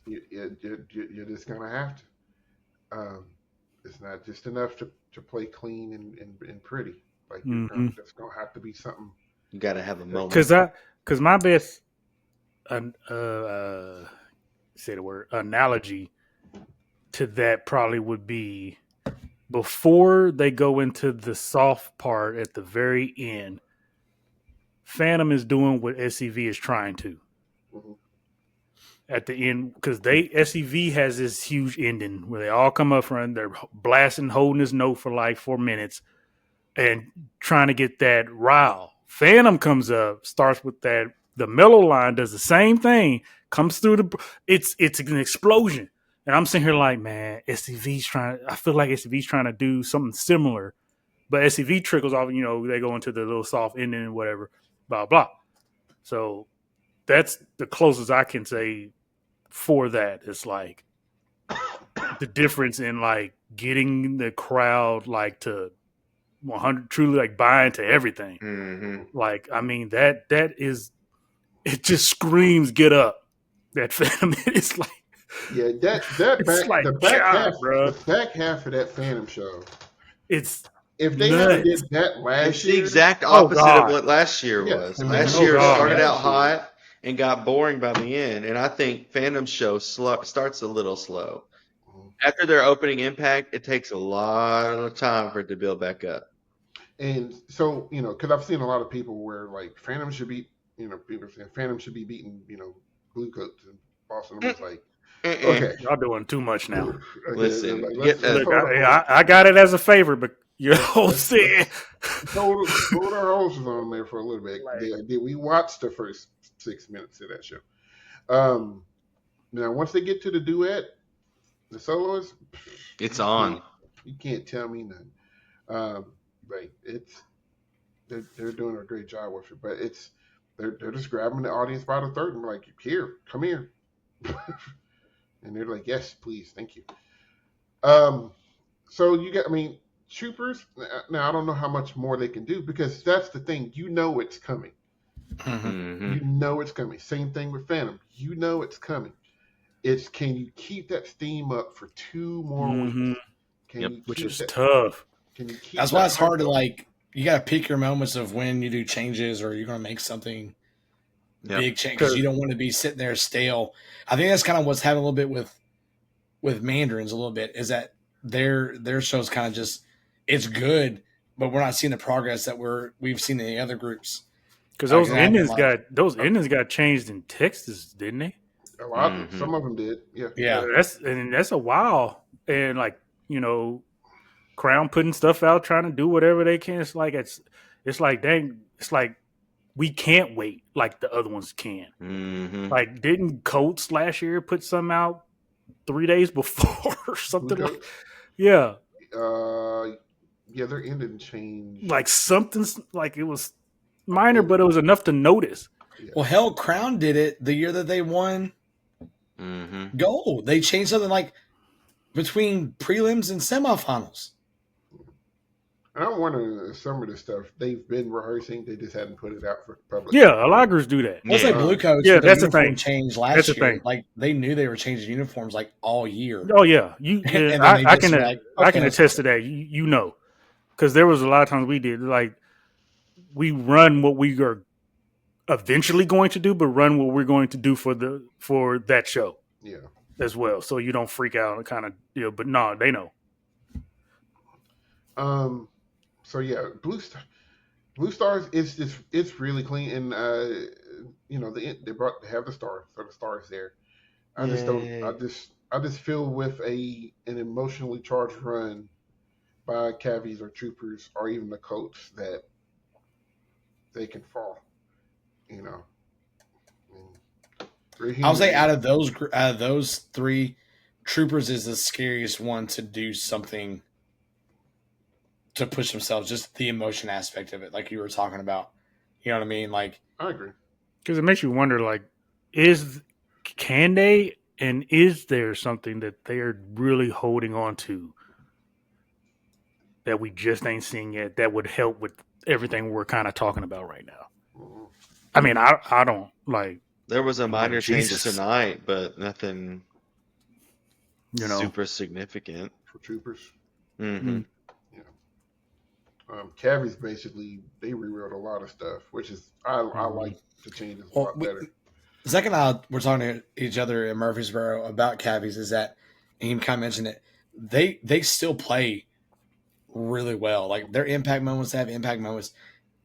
You're just going to have to. It's not just enough to play clean and pretty. Like, there's going to have to be something. You got to have a moment. Because my best say the word analogy to that probably would be before they go into the soft part at the very end, Phantom is doing what SCV is trying to Mhm. at the end, because SCV has this huge ending where they all come up front, they're blasting, holding his note for like 4 minutes and trying to get that rile. Phantom comes up, starts with that. The mellow line does the same thing, comes through it's an explosion. And I'm sitting here like, man, SCV's trying. I feel like SCV's trying to do something similar, but SCV trickles off. They go into the little soft ending and whatever, blah blah. So that's the closest I can say for that. It's like the difference in like getting the crowd like to 100 truly like buy into everything. Mm-hmm. Like, I mean, that is, it just screams get up. That Phantom is like, Yeah, that it's back like the back God, half bro. the back half of that Phantom show. It's If they hadn't nuts. did that last It's the year, exact Oh opposite of God. what last year yes, was. if they Last hadn't Oh did year that God. started out last year, hot and got boring by the end, and I think Phantom Show starts a little slow. After their opening impact, it takes a lot of time for it to build back up. and so because I've seen a lot of people where like Phantom should be, people saying Phantom should be beating, Blue Coats and Boston. I'm just like, okay, Y'all doing too much now. okay, Listen, let's Look, hold up. I got it as a favor, but you know, Let's hold our horses on there for a little bit. like, Did we watch the first 6 minutes of that show? Now once they get to the duet, the solos, it's you on. you can't tell me nothing. But they're doing a great job with it. But they're just grabbing the audience by the throat and like, here, come here, and they're like, yes, please, thank you. So Troopers. Now I don't know how much more they can do because that's the thing. It's coming. Mm-hmm. It's coming. Same thing with Phantom. It's coming. It's can you keep that steam up for 2 more weeks? Can Yep. you keep which is that? tough. Can you keep That's that why it's hard to hype up? like. You got to pick your moments of when you do changes or you're going to make something Yep. big change because you don't want to be sitting there stale. I think that's kind of what's happening a little bit with Mandarins. A little bit is that their show's kind of just it's good, but we're not seeing the progress that we've seen in the other groups. Because Like, those endings got changed in Texas, didn't they? A lot. Mhm. Some of them did. Yeah. yeah. That's a while. And like, Crown putting stuff out, trying to do whatever they can. It's like dang, it's like we can't wait like the other ones can. Mm-hmm. Like, didn't Colts last year put some out 3 days before or something? Blue Like, Coats? yeah, Yeah, their ending changed. like something like it was minor, but it was enough to notice. Yeah. Well, hell, Crown did it the year that they won Mm-hmm. gold. They changed something like between prelims and semifinals. I'm wondering some of the stuff they've been rehearsing. They just hadn't put it out for the public. Yeah, a lot of groups do that. Well, it's like Yeah. Blue Coats. Yeah, with their that's the uniform thing. change That's last the year. thing. Like they knew they were changing uniforms like all year. Oh yeah, And then I they can just were like, I okay, can let's attest do to that. Because there was a lot of times we did like we run what we are eventually going to do, but run what we're going to do for that show Yeah. as well, so you don't freak out and kind of But no, they know. So yeah, Blue Stars is just it's really clean, and they have the star, so the star is there. I just don't. I just feel with an emotionally charged run by Cavies or Troopers or even the Colts that they can fall. You know. I'll say out of those three, Troopers is the scariest one to do something to push themselves. Just the emotion aspect of it, like you were talking about. You know what I mean? Like I agree. Because it makes you wonder, like, can they, and is there something that they're really holding on to that we just ain't seeing yet that would help with everything we're kind of talking about right now? Mhm. I mean, I don't like. There was a minor change Jesus. tonight, but nothing super significant. For Troopers. Mm-hmm. Cavies basically they rewrote a lot of stuff, which is I like the changes a lot better. The second we're talking to each other in Murfreesboro about Cavies is that, and he kind of mentioned it, they still play really well. Like their impact moments have impact moments,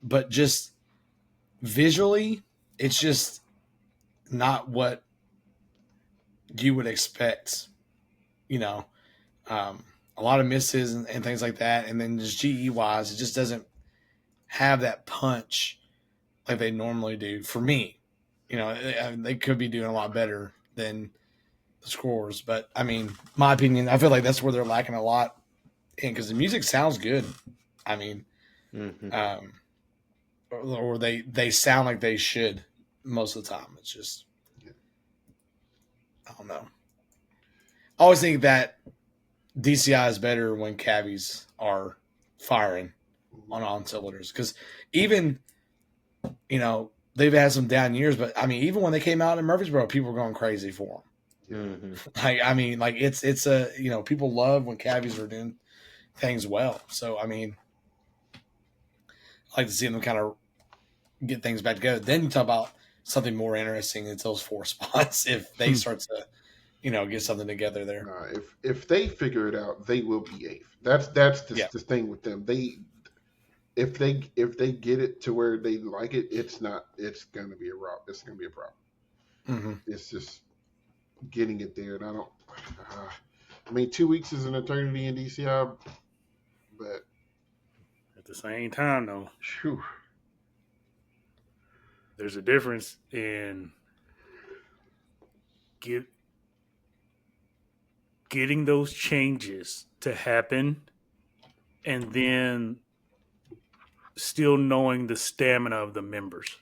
but just visually, it's just not what you would expect. You know, um, a lot of misses and things like that, and then just GE wise, it just doesn't have that punch like they normally do. For me, they could be doing a lot better than the scores, but I mean, my opinion, I feel like that's where they're lacking a lot, and because the music sounds good. I mean, Mm-hmm. or they sound like they should most of the time. It's just I don't know. I always think that DCI is better when cabbies are firing on all cylinders because even they've had some down years, but I mean even when they came out in Murfreesboro, people were going crazy for them. Mm-hmm. Like I mean, like it's a people love when cabbies are doing things well. So I mean, I like to see them kind of get things back together. Then you talk about something more interesting. It's those 4 spots if they start to get something together there. If they figure it out, they will be eighth. That's the thing with them. If they get it to where they like it, it's gonna be a rock. It's gonna be a problem. Mm-hmm. It's just getting it there, and I don't. I mean, 2 weeks is an eternity in DCI, but at the same time, though, whew, there's a difference in getting those changes to happen and then still knowing the stamina of the members.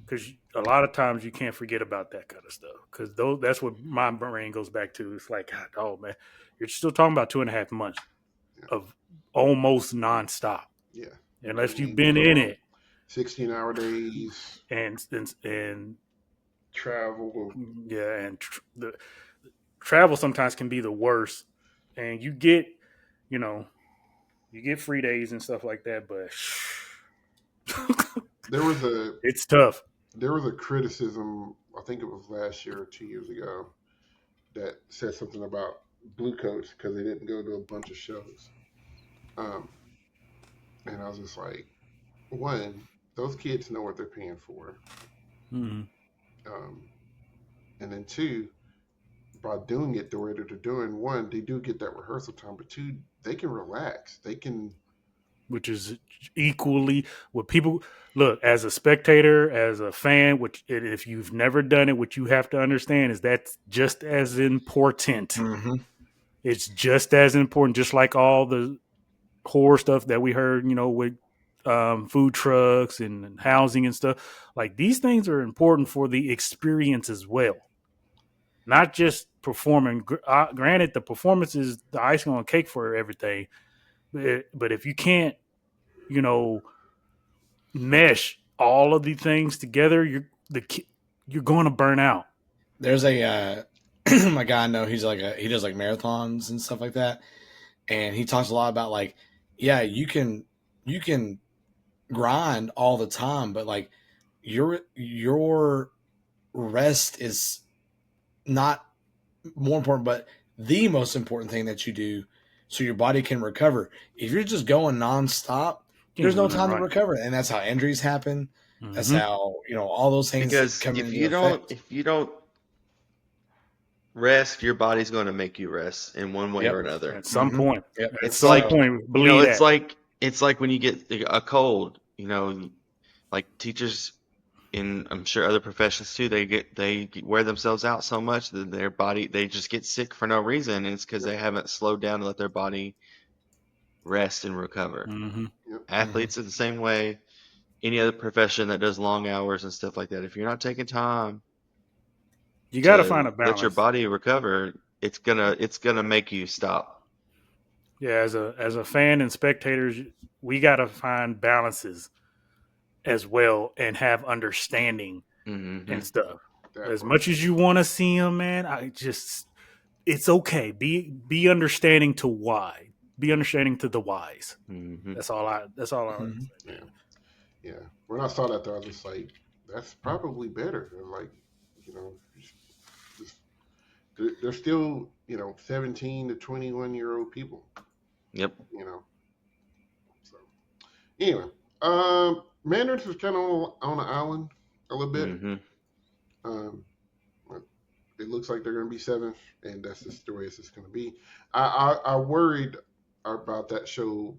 Because a lot of times you can't forget about that kind of stuff. Because that's what my brain goes back to. It's like, God, oh man, you're still talking about 2.5 months of almost nonstop. Yeah. Unless you've been in it. 16-hour days. And travel. Yeah, and the travel sometimes can be the worst. And you get free days and stuff like that, but it's tough. There was a criticism, I think it was last year or 2 years ago, that said something about Blue Coats because they didn't go to a bunch of shows. And I was just like, one, those kids know what they're paying for. Mm-hmm. And then two, by doing it the way that they're doing, one, they do get that rehearsal time, but two, they can relax. They can. Which is equally what people look as a spectator, as a fan, which if you've never done it, what you have to understand is that's just as important. Mm-hmm. It's just as important, just like all the horror stuff that we heard, with food trucks and housing and stuff. Like these things are important for the experience as well, not just performing. Granted, the performance is the icing on the cake for everything, but if you can't, mesh all of the things together, you're going to burn out. There's a my guy I know. He does like marathons and stuff like that, and he talks a lot about like, yeah, you can grind all the time, but like your rest is not more important, but the most important thing that you do so your body can recover. If you're just going nonstop, there's no time to recover, and that's how injuries happen. Mm-hmm. That's how all those things. Because come if you don't rest, your body's going to make you rest in one way or another. At some point, it's like it's like when you get a cold. Like teachers in I'm sure other professions too. They wear themselves out so much that their body they just get sick for no reason, and it's because they haven't slowed down to let their body rest and recover. Mm-hmm. Athletes are the same way. Any other profession that does long hours and stuff like that, if you're not taking time, you got to find a balance. Let your body recover. It's gonna make you stop. Yeah, as a fan and spectators, we got to find balances as well and have understanding and stuff. As much as you want to see them, man, it's okay. Be understanding to why. Be understanding to the whys. Mm-hmm. That's all I mm-hmm. Yeah. When I saw that, though, I was just like, that's probably better. Like, they're still, 17 to 21-year-old people. Yep. You know. So anyway, Mandarins was kind of on an island a little bit. Mm-hmm. Um, it looks like they're going to be seventh, and that's just the way it's just going to be. I worried about that show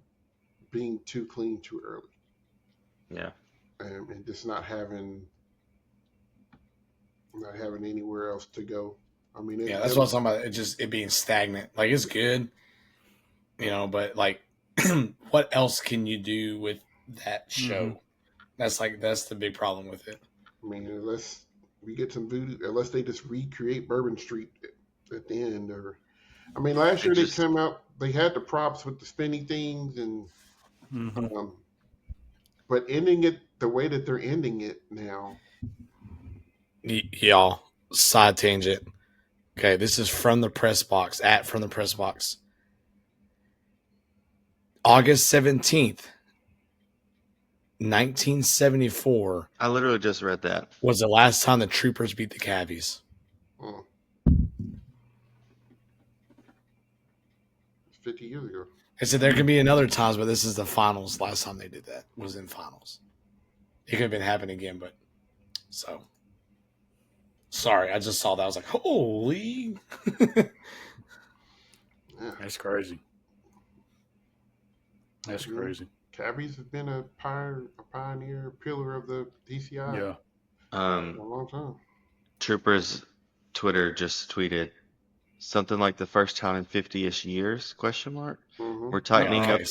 being too clean too early, Yeah. and just not having anywhere else to go. I mean, Yeah, that's what I'm talking about. It being stagnant. Like it's good, but like, what else can you do with that show? That's the big problem with it. I mean, unless we get some voodoo, unless they just recreate Bourbon Street at the end, or I mean, last year they came out, they had the props with the spinny things, and but ending it the way that they're ending it now. Y'all, side tangent. Okay, this is from the press box. From the press box. August 17th, 1974. I literally just read that. Was the last time the Troopers beat the Cavs. Oh, 50 years ago. I said there could be another times, but this is the finals. Last time they did that was in finals. It could have been happening again, but so sorry. I just saw that. I was like, holy. Yeah. That's crazy. That's crazy. Cabbies have been a pioneer, pillar of the DCI. Yeah. For a long time. Troopers Twitter just tweeted something like the first time in 50-ish years? ? Mm-hmm. We're tightening up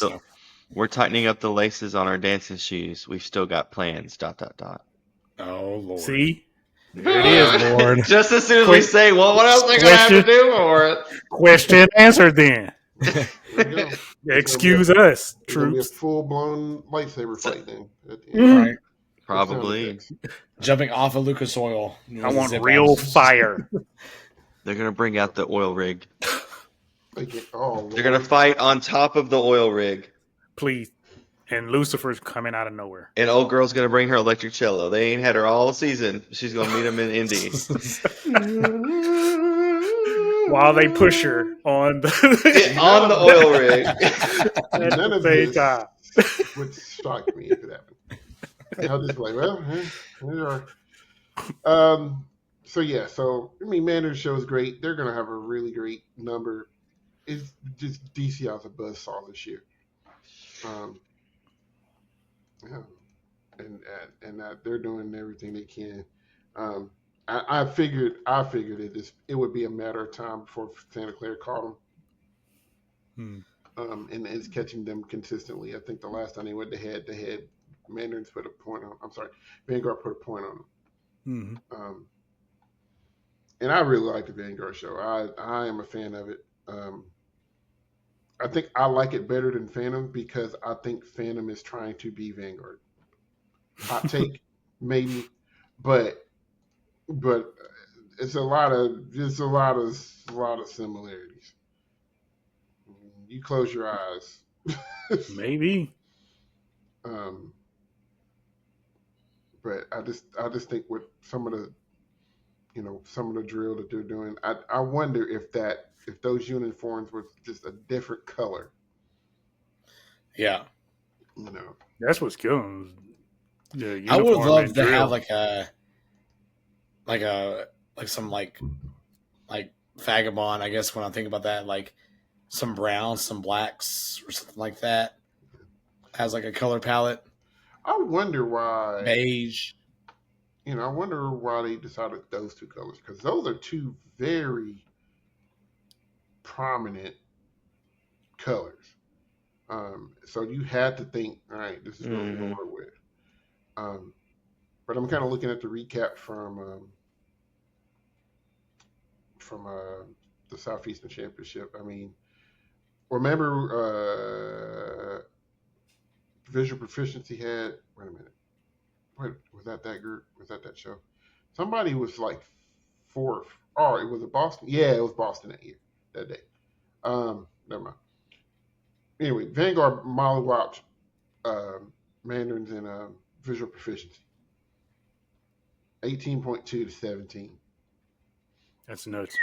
we're tightening up the laces on our dancing shoes. We've still got plans. ... Oh Lord. See? There it is, Lord. Just as soon as we say, well, what else are they gonna have to do for it? Question answered then. There you go. Excuse us, It's gonna be a troops. full-blown lightsaber fight then. Right. Probably. Jumping off of Lucas Oil. I want real fire. They're gonna bring out the oil rig. They're gonna fight on top of the oil rig. Please. And Lucifer's coming out of nowhere. And old girl's gonna bring her electric cello. They ain't had her all season. She's gonna meet him in Indy. While they push her on on the oil rig. At None the of same this time. would shock me if it happened. I'll just be like, well, there are. So yeah, I mean, Mandarin show is great. They're gonna have a really great number. It's just DCI's a buzzsaw this year. Yeah, and they're doing everything they can. I figured it would be a matter of time before Santa Clara caught them. And it's catching them consistently. I think the last time they went head to head, Mandarins put a point on. I'm sorry, Vanguard put a point on them. And I really like the Vanguard show. I am a fan of it. I think I like it better than Phantom because I think Phantom is trying to be Vanguard. Hot take, maybe, but it's a lot of similarities. You close your eyes, maybe. But I just think with some of the drill that they're doing, I wonder if those uniforms were just a different color. Yeah. That's what's killing. I would love to have like some vagabond, I guess, when I think about that, like some browns, some blacks, or something like that. Has like a color palette. I wonder why beige. I wonder why they decided those two colors, because those are two very prominent colors. So you had to think, all right, this is what we're going to work with. But I'm kind of looking at the recap from the Southeastern Championship. I mean, remember Visual Proficiency had. Wait a minute. Wait, was that group? Was that show? Somebody was like fourth. Oh, it was Boston. Yeah, it was Boston that day. Never mind. Anyway, Vanguard mollywhopped Mandarins in Visual Proficiency. 18.2 to 17. That's nuts.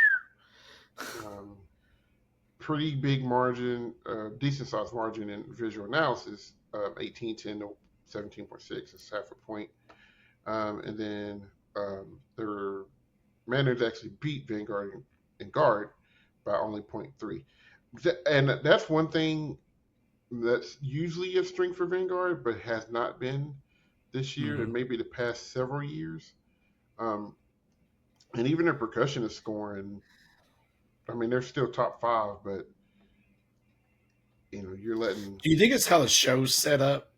pretty big margin, decent sized margin in visual analysis of 1810 to 17.6. It's half a point. And then their Mandarins actually beat Vanguard and Guard by only 0.3. And that's one thing that's usually a strength for Vanguard, but has not been this year and maybe the past several years. And even their percussion is scoring. I mean, they're still top 5, but you're letting. Do you think it's how the show's set up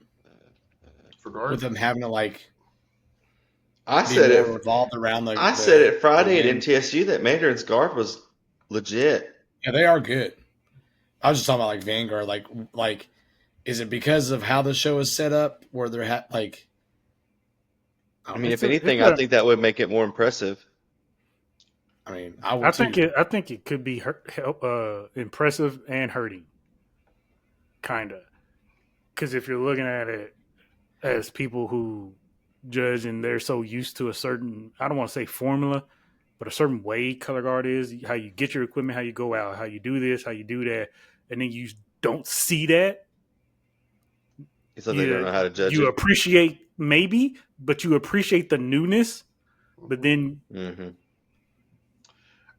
For Guard, with them having to like I be said more it. revolved around I said it Friday at win? MTSU that Mandarin's guard was legit. Yeah, they are good. I was just talking about like Vanguard. Like, is it because of how the show is set up where they're like? I mean, if anything, I think that would make it more impressive. I mean, I would too. I think it could be impressive and hurting, kind of. Because if you're looking at it as people who judge and they're so used to a certain, I don't want to say formula, but a certain way color guard is, how you get your equipment, how you go out, how you do this, how you do that, and then you don't see that. So they don't know how to judge you it. appreciate maybe, but you appreciate the newness, but then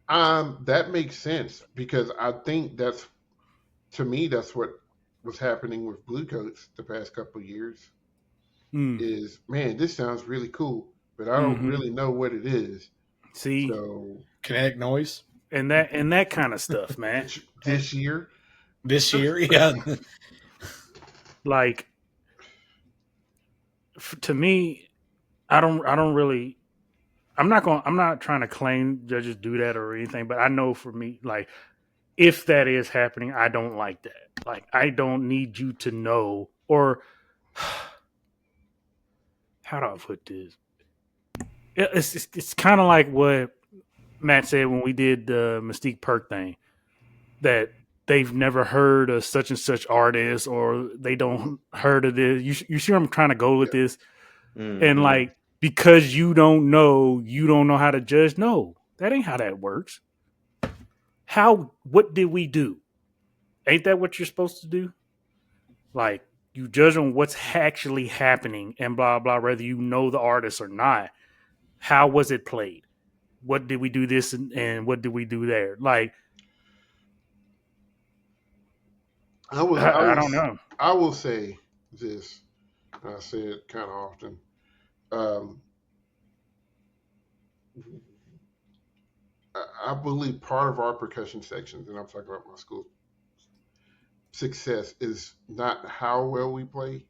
that makes sense because I think that's what was happening with Blue Coats the past couple of years. Is, man, this sounds really cool, but I don't really know what it is. See, so kinetic noise and that kind of stuff, man. This year, yeah. Like, to me, I don't really. I'm not trying to claim judges do that or anything, but I know for me, like, if that is happening, I don't like that. Like, I don't need you to know, or how do I put this? It's kind of like what Matt said when we did the Mystique Perk thing, that they've never heard of such and such artist, or they don't heard of this. You see where I'm trying to go with this? And like, because you don't know how to judge. No, that ain't how that works. What did we do? Ain't that what you're supposed to do? Like, you judge on what's actually happening and blah, blah, whether you know the artist or not. How was it played? What did we do this and what did we do there? Like, I don't know. I will say this. I say it kind of often. I believe part of our percussion sections, and I'm talking about my school, success is not how well we play,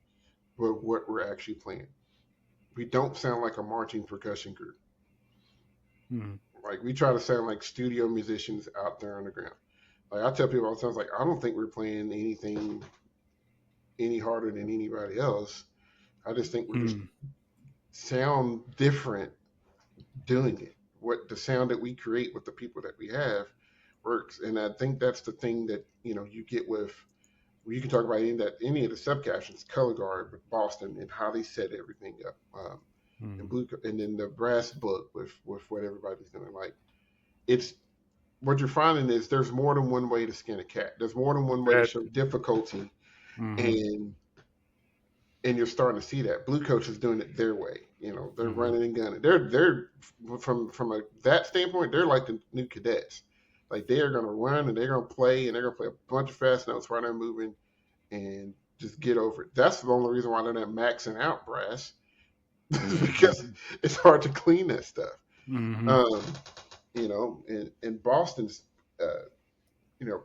but what we're actually playing. We don't sound like a marching percussion group. Like, we try to sound like studio musicians out there on the ground. Like, I tell people all the time, like, I don't think we're playing anything any harder than anybody else. I just think we just sound different doing it. What the sound that we create with the people that we have works, and I think that's the thing that you get with. You can talk about any of the subcaptions, color guard with Boston and how they set everything up, and blue, and then the brass book with what everybody's doing. Like, it's what you're finding is there's more than one way to skin a cat. There's more than one way to show difficulty, and you're starting to see that Blue Coats is doing it their way. They're running and gunning. They're from that standpoint, they're like the new cadets. Like, they are going to run and they're going to play and they're going to play a bunch of fast notes while they're moving and just get over it. That's the only reason why they're not maxing out brass, because it's hard to clean that stuff. And Boston's,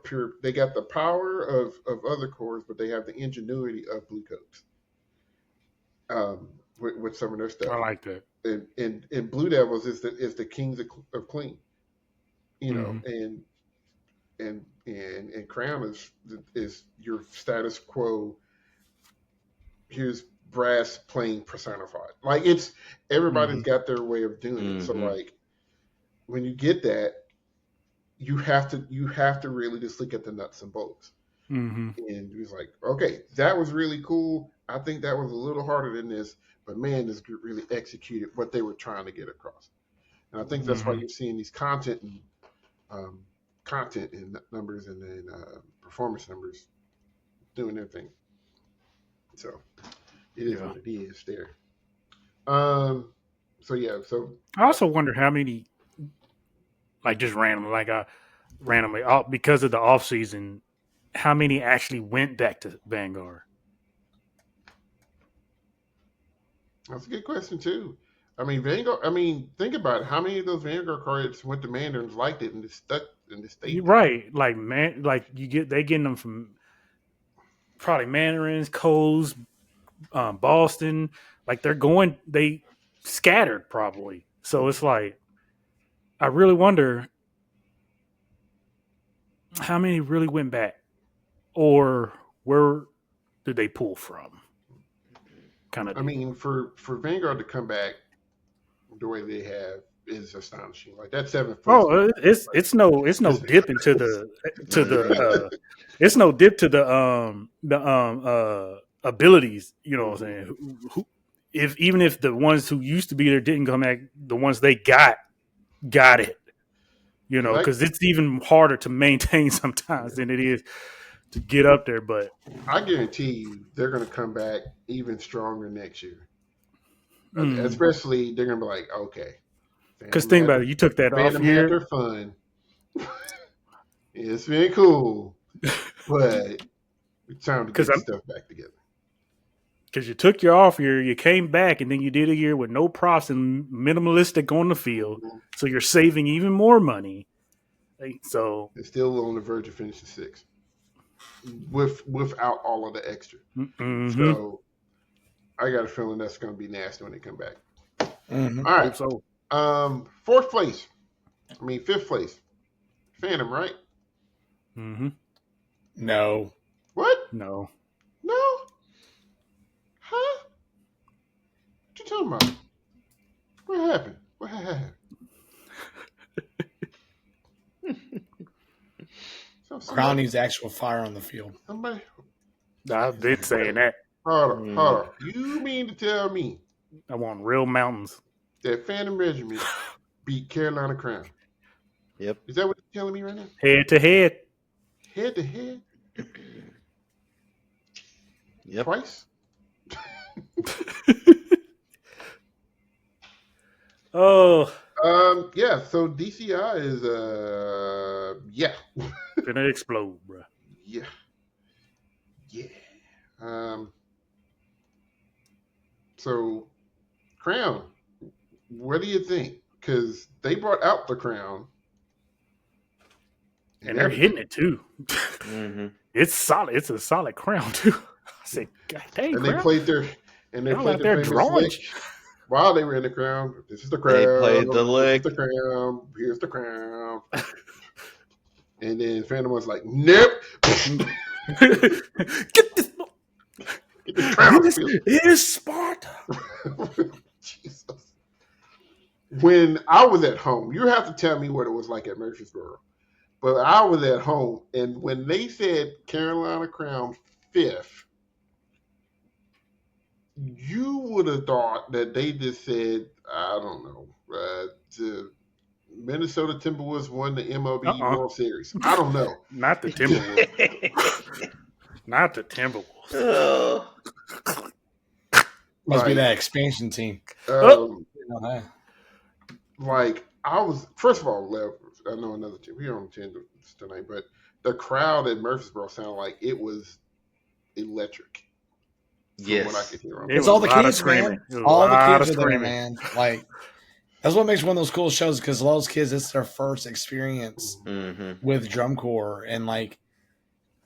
pure. They got the power of other cores, but they have the ingenuity of Blue Coats. With some of their stuff, I like that. And Blue Devils is the kings of clean. And Crown is your status quo. Here's brass playing personified. Like, it's everybody's got their way of doing it. So, like, when you get that, you have to really just look at the nuts and bolts. And he's like, okay, that was really cool. I think that was a little harder than this, but man, this group really executed what they were trying to get across. And I think that's why you're seeing these content and content and numbers, and then performance numbers doing their thing. So it is what it is there. So yeah. So I also wonder how many, like just randomly, because of the off season, how many actually went back to Vanguard? that's a good question too. I mean, Vanguard. I mean, think about it. How many of those Vanguard cards went to Mandarins, liked it, and just stuck and just stayed You're there? right. Like man, like they getting them from probably Mandarins, Coles, Boston. Like they scattered probably. So it's like I really wonder how many really went back, or where did they pull from? Kind of I deal. mean, for Vanguard to come back the way they have is astonishing. Like that 7th place. Oh, it's no dip into the to the it's no dip to the abilities. You know what I'm saying? If even if the ones who used to be there didn't come back, the ones they got it. You know, because it's even harder to maintain sometimes than it is to get up there. But I guarantee you, they're going to come back even stronger next year. Especially, they're going to be like, okay. Because think about it, you took that Phantom off year. had their fun. It's been cool, but it's time to get the stuff back together. Because you took your off year, you came back, and then you did a year with no props and minimalistic on the field. Mm-hmm. So you're saving even more money. So it's still on the verge of finishing 6th without all of the extra. Mm-hmm. So I got a feeling that's going to be nasty when they come back. Mm-hmm. All right. So 4th place. I mean 5th place. Phantom, right? Mm-hmm. No. What? No. Huh? What you talking about? What happened? What happened? Crown needs actual fire on the field. Somebody. I've been saying that. Hold on. You mean to tell me I want real mountains that Phantom Regiment beat Carolina Crown? Yep. Is that what you're telling me right now? Head to head. Head to head? Yep. Twice? Oh. Yeah, so DCI is yeah. Gonna explode, bro. Yeah. So Crown, what do you think? Because they brought out the Crown. And they're hitting it too. Mm-hmm. It's solid. It's a solid Crown too. I said, God dang, and Crown. They played their famous lick while they were in the Crown. This is the Crown. They played the lick. This is the Crown. Here's the Crown. And then Phantom was like, nope. Get this Crown. It is Sparta. Jesus. When I was at home, you have to tell me what it was like at Murfreesboro. But I was at home, and when they said Carolina Crown 5th, you would have thought that they just said, I don't know, the Minnesota Timberwolves won the MLB World Series. I don't know. Not the Timberwolves. Not the Timberwolves. Must be that expansion team. Like, I was, first of all, I know another team. We don't attend tonight, but the crowd at Murfreesboro sounded like it was electric. Yes. What I could hear. It's all the kids, man. All the kids are there, man. Like, that's what makes one of those cool shows, because a lot of those kids, it's their first experience with drum corps, and like,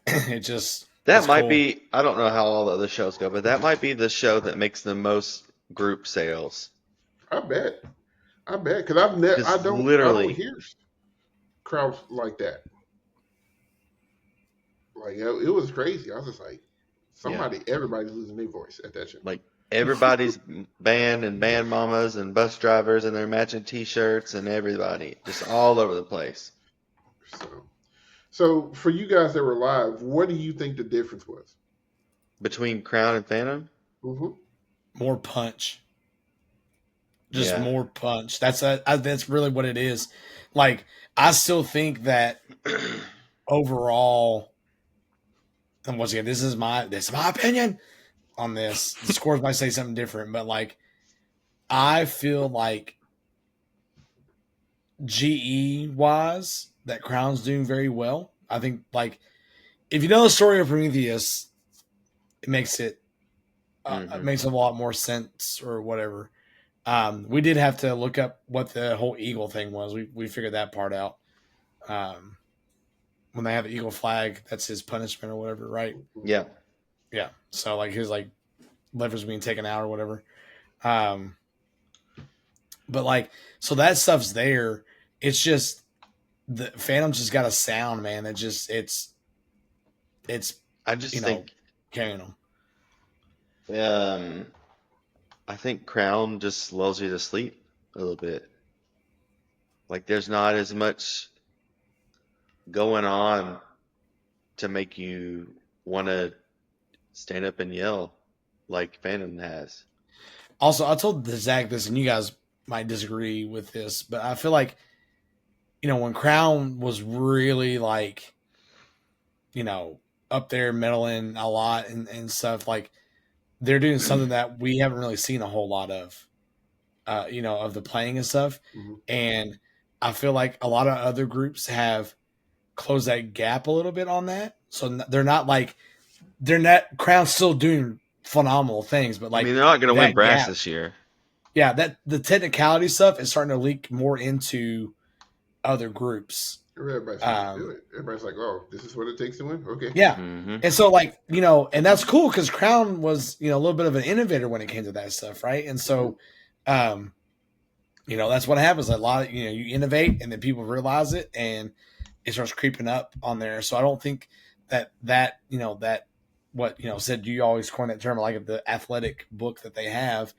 it just that might be. I don't know how all the other shows go, but that might be the show that makes the most group sales. I bet, because I don't hear crowds like that. Like, it was crazy. I was just like, everybody's losing their voice at that show. Like, everybody's band and band mamas and bus drivers and their matching T-shirts and everybody just all over the place. So for you guys that were live, what do you think the difference was between Crown and Phantom? Mm-hmm. More punch. just more punch. That's really what it is. Like, I still think that overall, and once again, this is my opinion on this. The scores might say something different, but like, I feel like GE wise, that Crown's doing very well. I think, like, if you know the story of Prometheus, it makes it makes a lot more sense or whatever. We did have to look up what the whole eagle thing was. We figured that part out. When they have the eagle flag, that's his punishment or whatever, right? Yeah. Yeah. So like his like levers being taken out or whatever. But like, so that stuff's there. It's just the Phantom's just got a sound, man. That just it's I just think carrying them. I think Crown just lulls you to sleep a little bit. Like there's not as much going on to make you want to stand up and yell like Phantom has. Also, I told Zach this, and you guys might disagree with this, but I feel like, when Crown was really like, up there meddling a lot and stuff, like they're doing something that we haven't really seen a whole lot of, of the playing and stuff. Mm-hmm. And I feel like a lot of other groups have closed that gap a little bit on that. So they're not Crown's still doing phenomenal things, but like, I mean, they're not going to win brass gap, this year. Yeah, that the technicality stuff is starting to leak more into other groups. Everybody's like, oh, this is what it takes to win? Okay. Yeah. And so like, and that's cool because Crown was, a little bit of an innovator when it came to that stuff, right? And so, that's what happens. A lot of, you innovate and then people realize it and it starts creeping up on there. So I don't think that what, said you always coin that term, like the athletic book that they have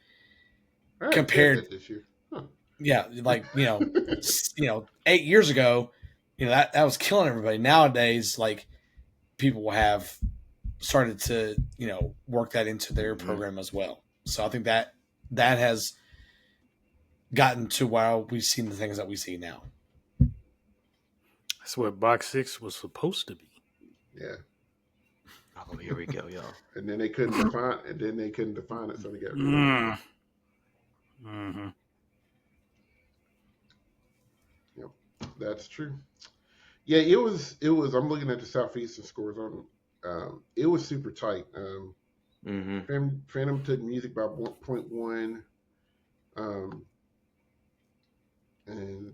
compared this year. Huh. Yeah, like 8 years ago, that was killing everybody. Nowadays, like people have started to work that into their program as well. So I think that has gotten to where we've seen the things that we see now. That's what Box 6 was supposed to be. Yeah. Oh, here we go, y'all. And then they couldn't define it, so they got rid of it. Mm-hmm. Yep, that's true. Yeah, it was. I'm looking at the Southeastern scores on. It was super tight. Phantom took music by 1.1, and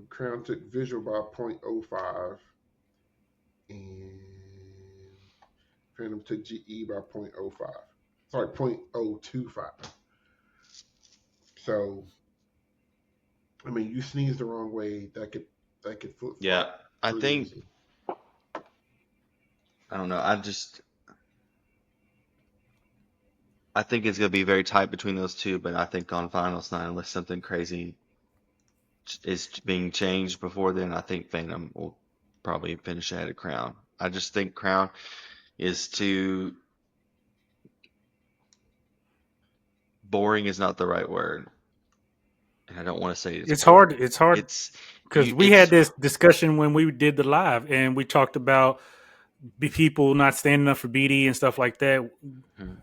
Crown took visual by 0.05, and Phantom took GE by 0.05. Sorry, 0.025. So, I mean, you sneeze the wrong way, that could flip. Yeah, I think. Easy. I don't know. I think it's going to be very tight between those two, but I think on finals night, unless something crazy is being changed before then, I think Phantom will probably finish ahead of Crown. I just think Crown is too boring is not the right word. And I don't want to say it's hard. It's hard because we had this discussion when we did the live and we talked about people not standing up for BD and stuff like that.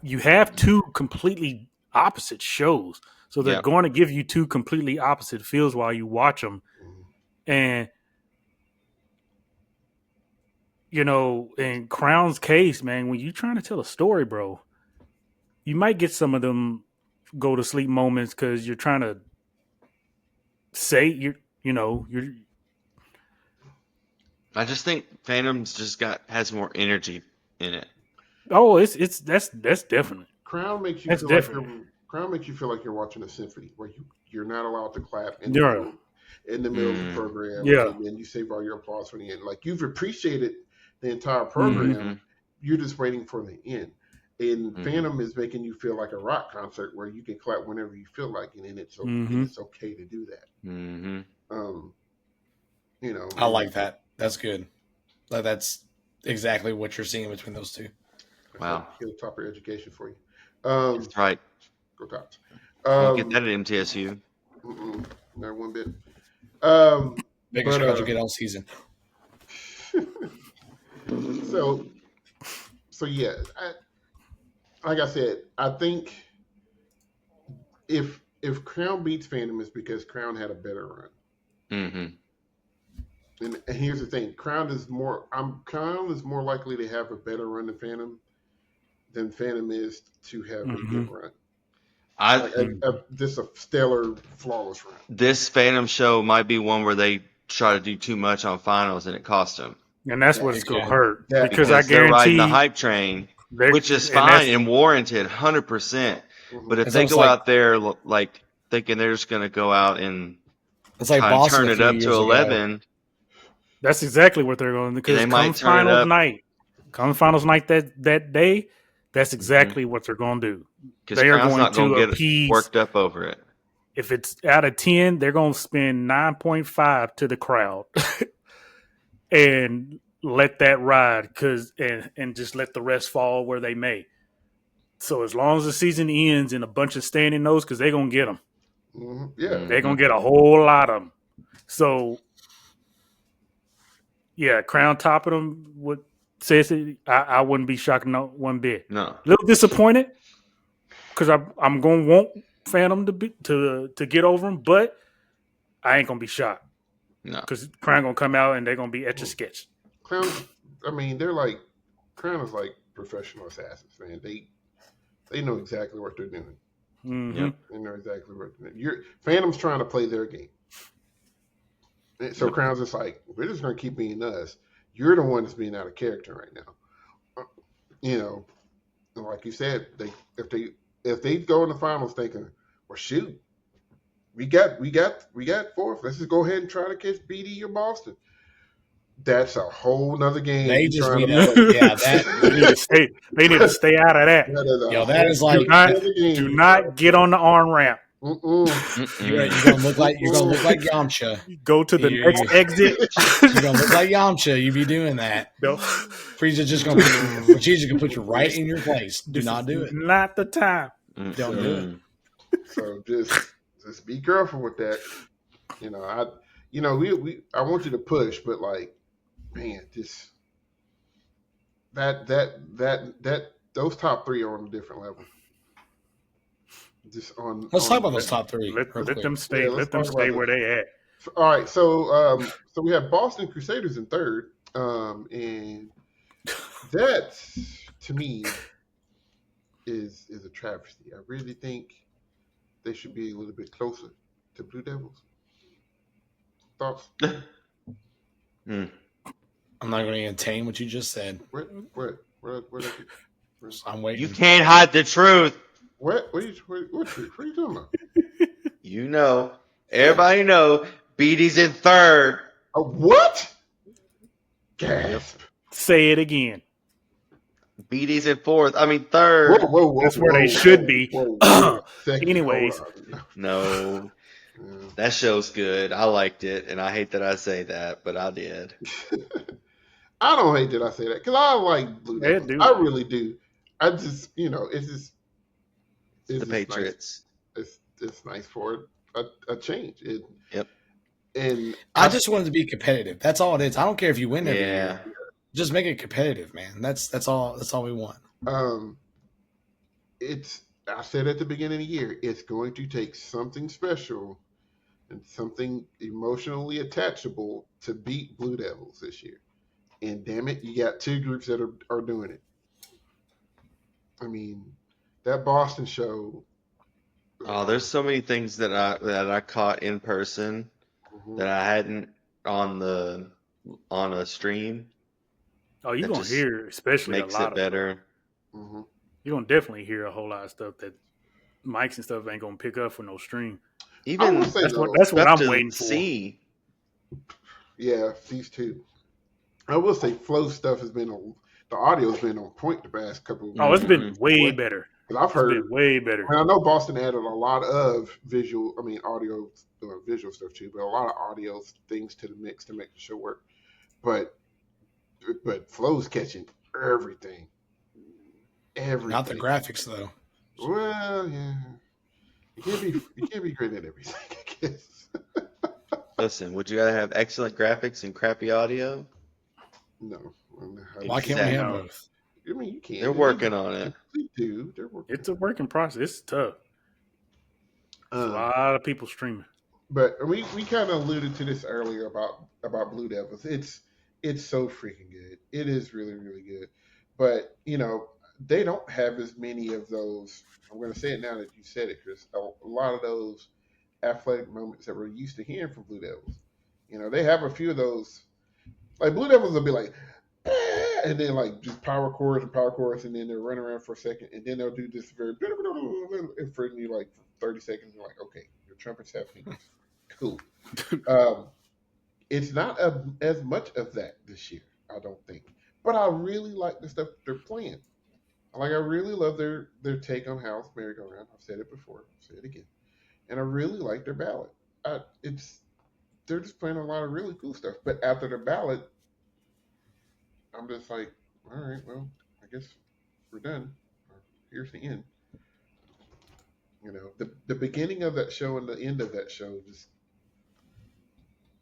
You have two completely opposite shows. So they're going to give you two completely opposite feels while you watch them. And, in Crown's case, man, when you're trying to tell a story, bro, you might get some of them go to sleep moments because you're trying to say you're. I just think Phantom's just has more energy in it. Oh, that's definite. Crown makes you feel like you're watching a symphony where you're not allowed to clap in the middle of the program. Yeah. And then you save all your applause for the end. Like you've appreciated the entire program. You're just waiting for the end. And Phantom is making you feel like a rock concert where you can clap whenever you feel like it, and it's okay to do that. I like that. That's good. That's exactly what you're seeing between those two. Wow. Hilltopper education for you. That's right. Go Tops. Won't get that at MTSU. Not one bit. Biggest crowd you'll get all season. So yeah, like I said, I think if Crown beats Phantom, it's because Crown had a better run. Mm-hmm. And here's the thing: Crown is more likely to have a better run than Phantom is to have a good run. Just a stellar, flawless run. This Phantom show might be one where they try to do too much on finals and it cost them. And that's what's going to hurt. Because I they're guarantee riding the hype train, which is fine and warranted 100%. But if they go out there like thinking they're just going to go out and it's like Boston turn it up to 11, that's exactly what they're going to do. Because they might turn it up. Come finals night that day, that's exactly what they're going to do. Because they are going to get worked up over it. If it's out of 10, they're going to spend 9.5 to the crowd and let that ride and just let the rest fall where they may. So as long as the season ends and a bunch of standing no's, because they're going to get them. Mm-hmm. Yeah. They're going to get a whole lot of them. So, yeah, Crown topping them would says it. I wouldn't be shocked one bit. No. A little disappointed because I'm going to want Phantom to get over them, but I ain't going to be shocked. No. Because Crown going to come out and they're going to be etch-a-sketch. Crown, Crown is like professional assassins, man. They know exactly what they're doing. Mm-hmm. Yep. They know exactly what they're doing. Phantom's trying to play their game. So Crown's just like, we're just going to keep being us. You're the one that's being out of character right now. And like you said, if they go in the finals thinking, well, shoot, we got fourth. Let's just go ahead and try to catch BD or Boston. That's a whole nother game. They just they need to stay out of that. That is like do not get on the on ramp. You're gonna look like Yamcha. Go to the next exit. You're gonna look like Yamcha. You be doing that. No. Frieza's just gonna put you right in your place. Do not do it. Not the time. Don't do it. So just be careful with that. I want you to push, but like, man, just that those top three are on a different level. Let's talk about those top three. Let them stay. Yeah, let them stay where they at. All right, so we have Boston Crusaders in third, and that to me is a travesty. I really think they should be a little bit closer to Blue Devils. Thoughts? I'm not going to entertain what you just said. What I'm waiting. You can't hide the truth. What are you talking about? Everybody know BD's in third. What? Gasp. Say it again. BD's in fourth. Third. Whoa, that's where they should be. Anyways. No. That show's good. I liked it, and I hate that I say that, but I did. I don't hate that I say that, because I like Blue Devils. I really do. I just, it's the Patriots. Nice. It's nice for a change. Yep. And I just wanted to be competitive. That's all it is. I don't care if you win every year. Just make it competitive, man. That's all we want. I said at the beginning of the year, it's going to take something special and something emotionally attachable to beat Blue Devils this year. And damn it, you got two groups that are doing it. That Boston show. Oh, there's so many things that I caught in person that I hadn't on a stream. Oh, you're gonna hear, especially makes a lot it better. Mm-hmm. You're gonna definitely hear a whole lot of stuff that mics and stuff ain't gonna pick up for no stream. Even that's what I'm waiting for. See. Yeah, these two. I will say, Flow stuff has been the audio's been on point the past couple. Oh, it's been way better. I've heard it's been way better. I know Boston added a lot of audio, visual stuff too, but a lot of audio things to the mix to make the show work. But Flow's catching everything. Not the graphics though. Well, yeah. You can't be great at everything, I guess. Listen, would you rather have excellent graphics and crappy audio? No. Why can't we have No, both? I mean, you They're can. working on it. They do. They're working. it's a working process. It's tough. It's a lot of people streaming. But we kind of alluded to this earlier about Blue Devils. It's so freaking good. It is really really good. But they don't have as many of those. I'm going to say it now that you said it, Chris. A lot of those athletic moments that we're used to hearing from Blue Devils. They have a few of those. Like Blue Devils will be like, "Ah," and then like just power chorus, and then they'll run around for a second, and then they'll do this very in front of you like for 30 seconds. You're like, okay, your trumpets have fingers. Cool. It's not as much of that this year, I don't think. But I really like the stuff they're playing. I really love their take on House Merry-Go-Round. I've said it before. I'll say it again. And I really like their ballad. They're just playing a lot of really cool stuff. But after the ballad, I'm just like, all right, well, I guess we're done. Here's the end. The beginning of that show and the end of that show just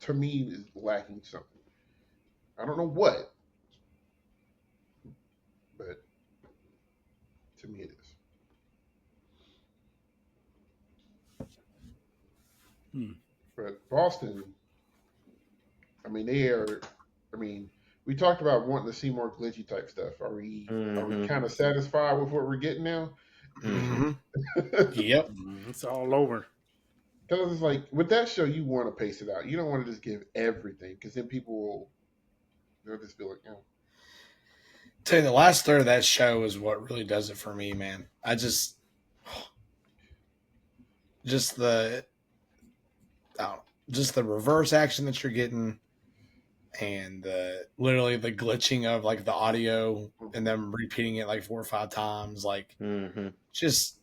to me is lacking something. I don't know what, but to me it is. But Boston, I mean, they are. I mean, we talked about wanting to see more glitchy type stuff. Are we kind of satisfied with what we're getting now? Yep. It's all over. Because it's like with that show, you want to pace it out. You don't want to just give everything because then they'll just be like, Tell you, the last third of that show is what really does it for me, man. Just the reverse action that you're getting, and literally the glitching of like the audio and them repeating it like 4 or 5 times, like just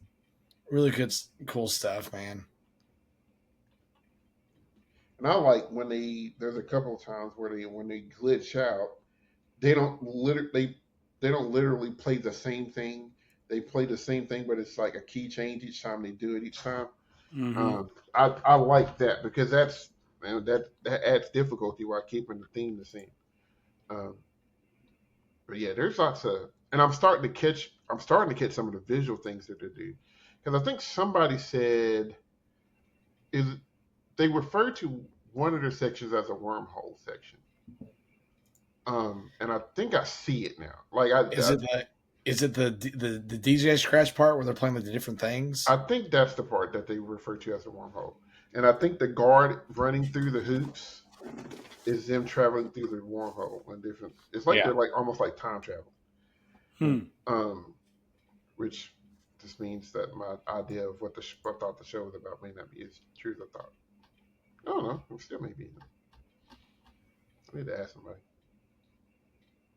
really good, cool stuff, man. And I like when there's a couple of times where when they glitch out, they don't literally play the same thing. They play the same thing, but it's like a key change each time they do it each time. I like that because that adds difficulty while keeping the theme the same. But yeah, there's lots of, and I'm starting to catch some of the visual things that they do because I think somebody said they refer to one of their sections as a wormhole section. And I think I see it now. Is it the DJ scratch part where they're playing with the different things? I think that's the part that they refer to as a wormhole. And I think the guard running through the hoops is them traveling through the wormhole and different. It's like they're like almost like time travel. Which just means that my idea of what I thought the show was about may not be as true as I thought. I don't know. It still may be. I need to ask somebody.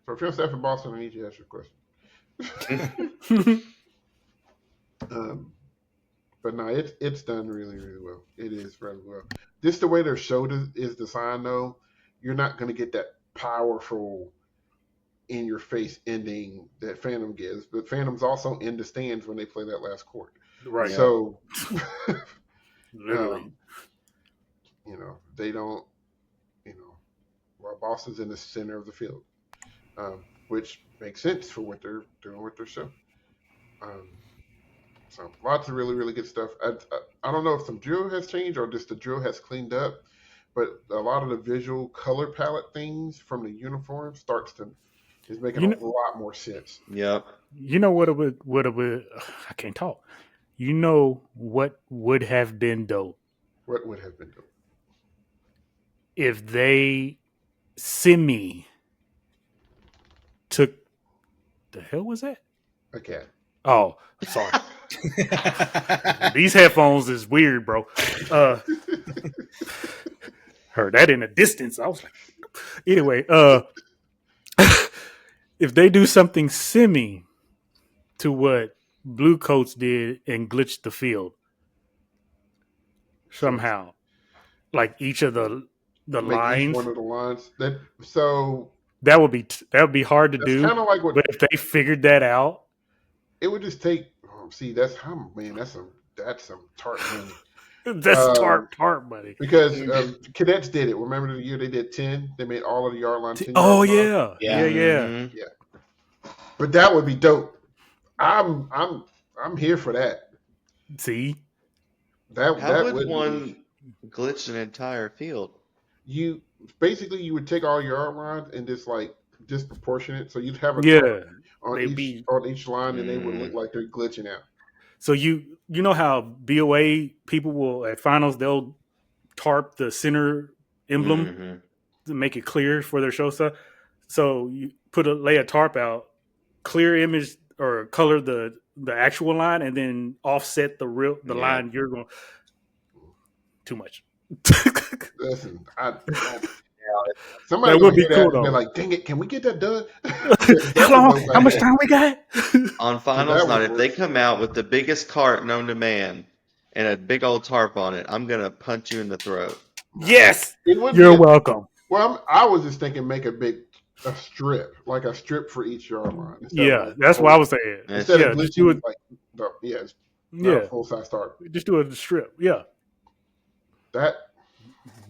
So if you're on staff in Boston, I need you to ask your question. But no, it's done really, really well. It is really well. Just the way their show is designed, though, you're not going to get that powerful, in-your-face ending that Phantom gives. But Phantom's also in the stands when they play that last chord. Right. So, literally, they don't. While Boston's in the center of the field, which makes sense for what they're doing with their show. So lots of really, really good stuff. I don't know if some drill has changed or just the drill has cleaned up, but a lot of the visual color palette things from the uniform is making a lot more sense. Yep. You know what it would I can't talk. You know what would have been dope? What would have been dope? If they took the hell was that? A cat. Oh, sorry. These headphones is weird, bro. Heard that in the distance. I was like, anyway, if they do something to what Blue Coats did and glitched the field somehow, like each of the lines, each one of the lines that would be hard to do. Kind of like but if they figured that out, it would just take. See, that's that's some tart money. That's tart money. Because cadets did it. Remember the year they did 10? They made all of the yard line 10 Oh yard line. yeah, Yeah. yeah. But that would be dope. I'm here for that. See, How would would one glitch an entire field? you basically you would take all your yard lines and just like disproportionate. So you'd have a yeah, target on they'd each be. line, and they would look like they're glitching out. So you know how BOA people will at finals they'll tarp the center emblem to make it clear for their show stuff. So you lay a tarp out, clear image or color the actual line, and then offset the line you're going. Too much. Listen, somebody That gonna would be hear cool that and be though. like, "Dang it, can we get that done?" How much time we got? On finals night, if they come out with the biggest cart known to man and a big old tarp on it, I'm gonna punch you in the throat. Yes, It would you're be welcome. Well, I was just thinking, make a strip, like a strip for each yard line. Yeah, that's what I was saying. Instead of just do glitching, it. it's not a full size tarp. Just do a strip. Yeah, that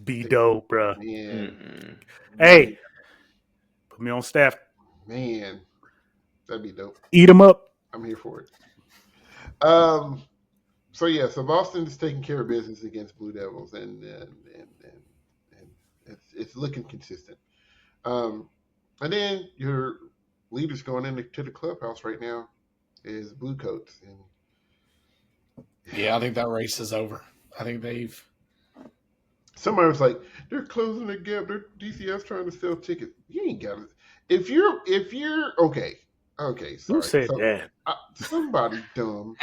be dope, bro. Man, hey, put me on staff. Man, that'd be dope. Eat them up. I'm here for it. So yeah, so Boston is taking care of business against Blue Devils, and it's looking consistent. And then your leaders going into the clubhouse right now is Blue Coats, and yeah, I think that race is over. I think they've. Somebody was like, they're closing the gap. They're DCS trying to sell tickets. You ain't got it. If you're okay, sorry. Who said that? Somebody dumb.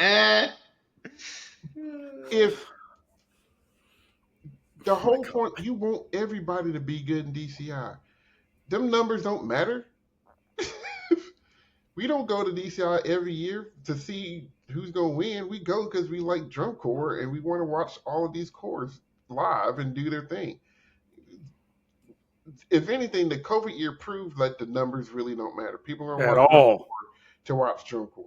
If the whole point, you want everybody to be good in DCI, them numbers don't matter. We don't go to DCI every year to see who's going to win. We go because we like drum corps and we want to watch all of these corps live and do their thing. If anything, the COVID year proved that the numbers really don't matter. People are at all to watch drum corps.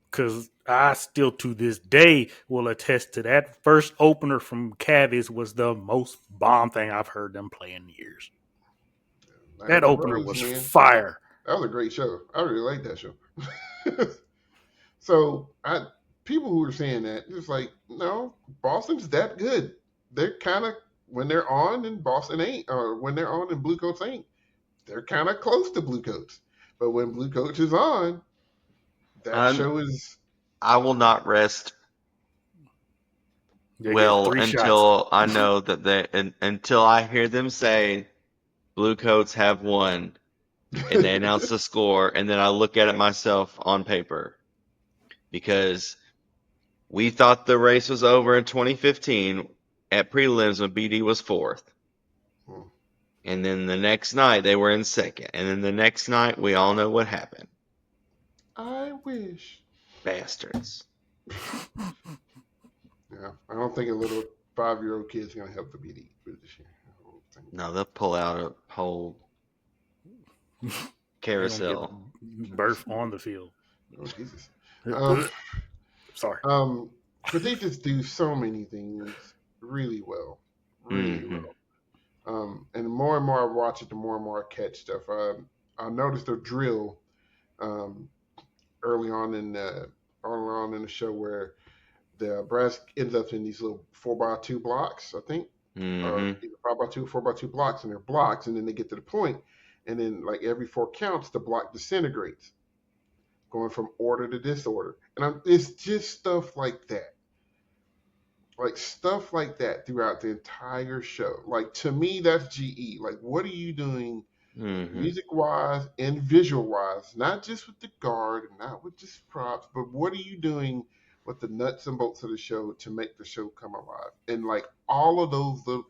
Because I still to this day will attest to that first opener from Cavis was the most bomb thing I've heard them play in years. That opener was fire. That was a great show. I really liked that show. So people who are saying that, it's like, no, Boston's that good. They're kind of, when they're on and Boston ain't, or when they're on and Blue Coats ain't, they're kind of close to Blue Coats. But when Blue Coats is on, that show is. I will not rest until I know that until I hear them say Blue Coats have won and they announce the score, and then I look at it myself on paper. Because we thought the race was over in 2015 at prelims when BD was fourth. And then the next night they were in second. And then the next night we all know what happened. I wish. Bastards. Yeah, I don't think a little 5-year-old kid's going to help the BD this year. No, they'll pull out a whole carousel. Birth on the field. Oh, Jesus. Sorry. But they just do so many things really well. Really well. And the more and more I watch it, the more and more I catch stuff. I noticed a drill early on in the show where the brass ends up in these little 4x2 blocks, I think. Or either 5x2 or 4x2 blocks, and they're blocks, and then they get to the point, and then like every 4 counts, the block disintegrates, going from order to disorder. And it's just stuff like that. Like stuff like that throughout the entire show. Like to me, that's GE. Like, what are you doing music wise and visual wise? Not just with the guard and not with just props, but what are you doing with the nuts and bolts of the show to make the show come alive? And like all of those little,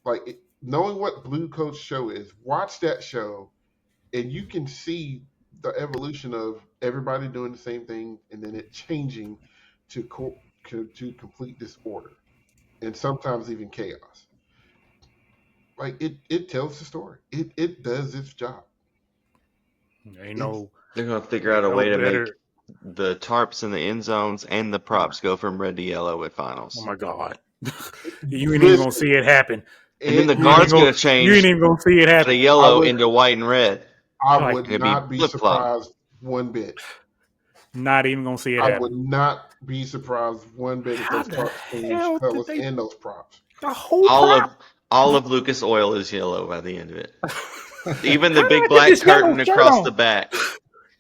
like knowing what Blue Coats show is, watch that show and you can see the evolution of everybody doing the same thing and then it changing to complete disorder and sometimes even chaos. Like it tells the story. It does its job. They're gonna figure out a way to make the tarps in the end zones and the props go from red to yellow at finals. Oh my god, you ain't even gonna Listen, see it happen. And then the You ain't guard's even going gonna, to you ain't change even gonna see it out of happen. I yellow would into white and red. I Like, would It'll be not be flip flop. surprised one bit. not even gonna see it I happen. would not be surprised one bit if How those the tarps change hell did colors they? and those props. The whole All prop. of Lucas Oil is yellow by the end of it. Even the How did big I get black this yellow curtain shirt across on? the back.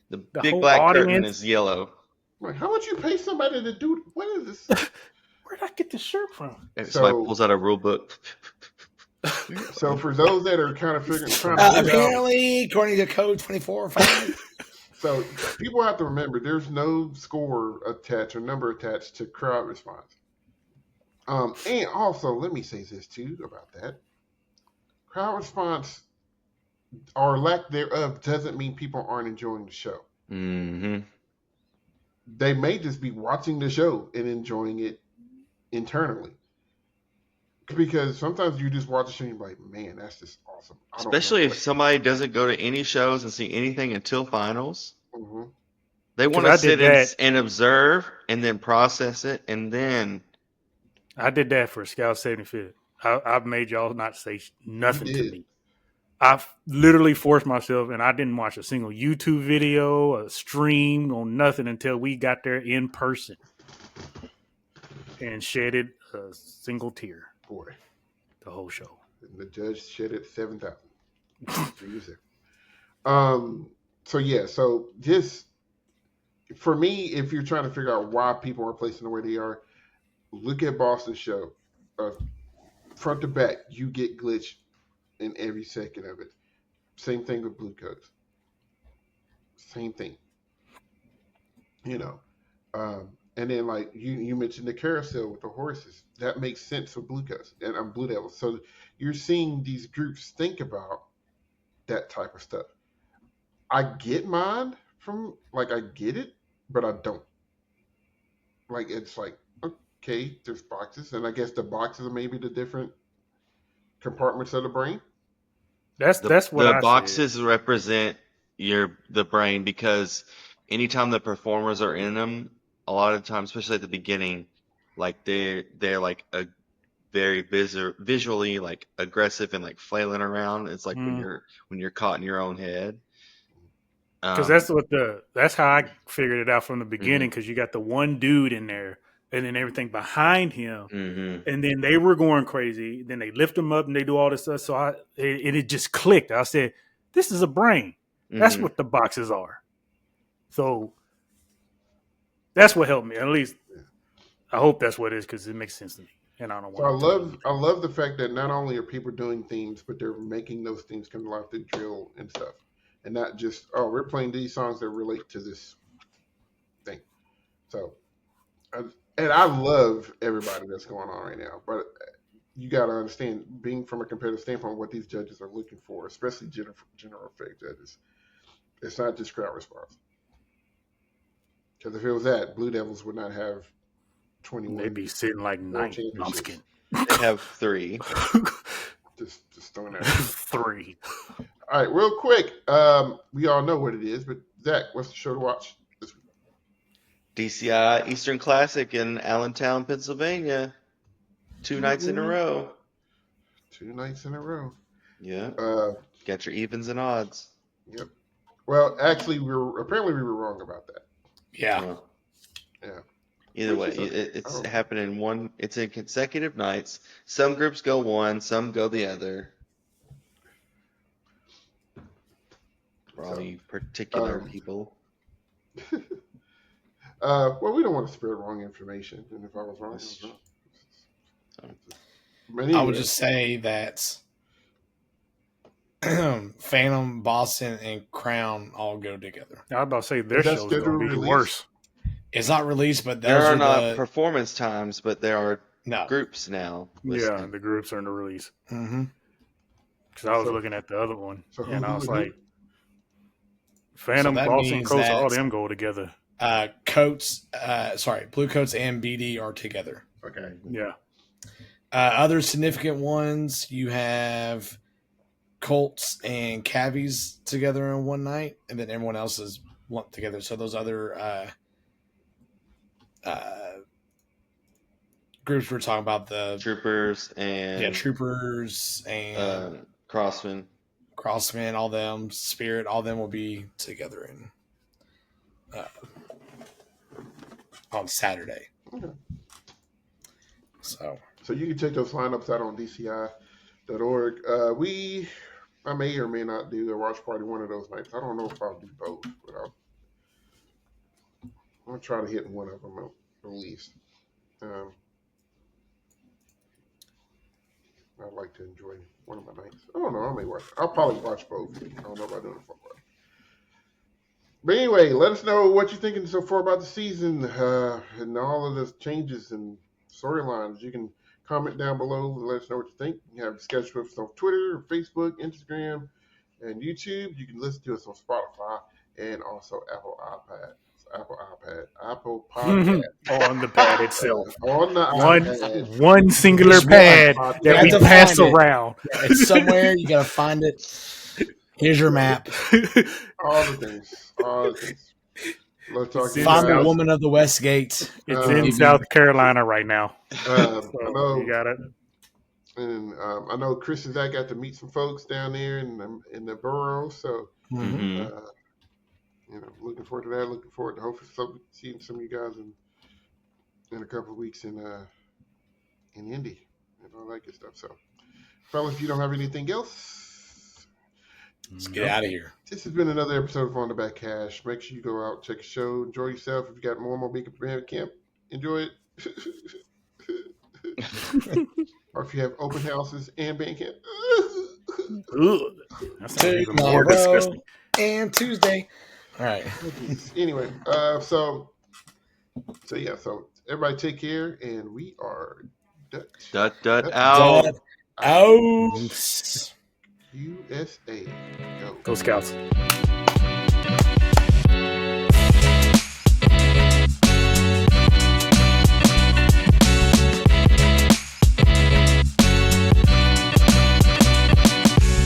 The The big whole black curtain audience. is yellow. Like, how much you pay somebody to do? What is this? Where did I get this shirt from? And somebody pulls So, out a rule book. so for those that are kind of trying to figure out, Apparently, according to code 24.5. so people have to remember there's no score attached or number attached to crowd response. And also, let me say this too about that: crowd response or lack thereof doesn't mean people aren't enjoying the show. Mm-hmm. They may just be watching the show and enjoying it internally. Because sometimes you just watch the show and you're like, man, that's just awesome. I don't know Especially if what. somebody doesn't go to any shows and see anything until finals. Mhm. They Because want to I did sit that. and observe and then process it and then I did that for Scout 75th. I've made y'all not say You nothing to did. me. I literally forced myself, and I didn't watch a single YouTube video, a stream, or nothing until we got there in person and shedded a single tear Boy. the whole show. And the judge shed it 7,000. So yeah, so just for me, if you're trying to figure out why people are placing the way they are, look at Boston's show. Front to back, you get glitch in every second of it. Same thing with Blue Coats. Same thing. You know. And then like you mentioned the carousel with the horses. That makes sense for Blue Coats and Blue Devils. So you're seeing these groups think about that type of stuff. I get mine from like I get it, but I don't. Like it's like okay, there's boxes, and I guess the boxes are maybe the different compartments of the brain. That's what the I said. boxes represent the brain because anytime the performers are in them, a lot of times, especially at the beginning, like they're like a very visually like aggressive and like flailing around. It's like Mm. when you're caught in your own head. Because that's how I figured it out from the beginning. Because you got the one dude in there, and then everything behind him, Mm-hmm. and then they were going crazy. Then they lift him up and they do all this stuff. So it just clicked. I said, "This is a brain. That's Mm-hmm. what the boxes are." So that's what helped me. At least I hope that's what it is because it makes sense to me, and I don't So I want to tell you. love the fact that not only are people doing themes, but they're making those themes come to life through drill and stuff, and not just oh we're playing these songs that relate to this thing. So and I love everybody that's going on right now, but you got to understand, being from a competitive standpoint, what these judges are looking for, especially general effect judges. It's not just crowd response. Because if it was that, Blue Devils would not have They'd 21 be sitting like world ninth. No, I'm just championships. kidding. They have 3. Just throwing that out. 3. All right, real quick. We all know what it is, but Zach, what's the show to watch this week? DCI Eastern Classic in Allentown, Pennsylvania. 2 nights in a row. 2 nights in a row. Yeah. Uh, Got your evens and odds. yep. Well, actually, we were wrong about that. Yeah. Well, Yeah. either way, Which is okay. it's Oh. happening it's in consecutive nights. Some groups go one, some go the other. For all you particular people. Well, we don't want to spread wrong information, and if I was wrong, I was wrong. I would just say that Phantom, Boston, and Crown all go together. I was about to say their Is that show's going to be schedule worse. It's not released, but There those are are not the performance times, but there are no. groups now Yeah, listed. the groups are in the release. Mm-hmm. Because I was looking at the other one, So and I was who? like, Phantom, that Boston, means Coast, all that- them go together. Blue Coats and BD are together. Okay. Yeah. Other significant ones, you have Colts and Cavies together in one night, and then everyone else is lumped together. So those other groups we're talking about, the Troopers and troopers and Crossmen. Crossmen, all them, Spirit, all them will be together on Saturday. Okay. So you can check those lineups out on DCI.org. I may or may not do a watch party one of those nights. I don't know if I'll do both, but I'm gonna try to hit one of them at least. I'd like to enjoy one of my nights. I don't know. I'll probably watch both. I don't know about doing a full party. But anyway, let us know what you're thinking so far about the season and all of the changes and storylines. You can comment down below and let us know what you think. You have discussion with us on Twitter, Facebook, Instagram, and YouTube. You can listen to us on Spotify and also Apple Podcast. On the pad itself. On the iPad. One singular There's pad one. that You we have to pass find it. around. it's somewhere. You got to find it. Here's your map. All the things. Let's talk It's in Find the South- woman of the West Gate. It's in South Carolina right now. I So know. you got it. And I know Chris and I got to meet some folks down there in the borough. So, Mhm. looking forward to that. Looking forward to hopefully seeing some of you guys in a couple of weeks in Indy and all that good stuff. So, fellas, if you don't have anything else, Let's get out of here. this has been another episode of On the Back Cash. Make sure you go out, check the show, enjoy yourself. If you got more Beacon Band Camp, enjoy it. Or if you have open houses and band camp. Ugh. That sounds even more Tomorrow disgusting. and Tuesday. All right. Anyway, so everybody take care, and we are Dut Dut out. Dut out. USA. Go. Go Scouts.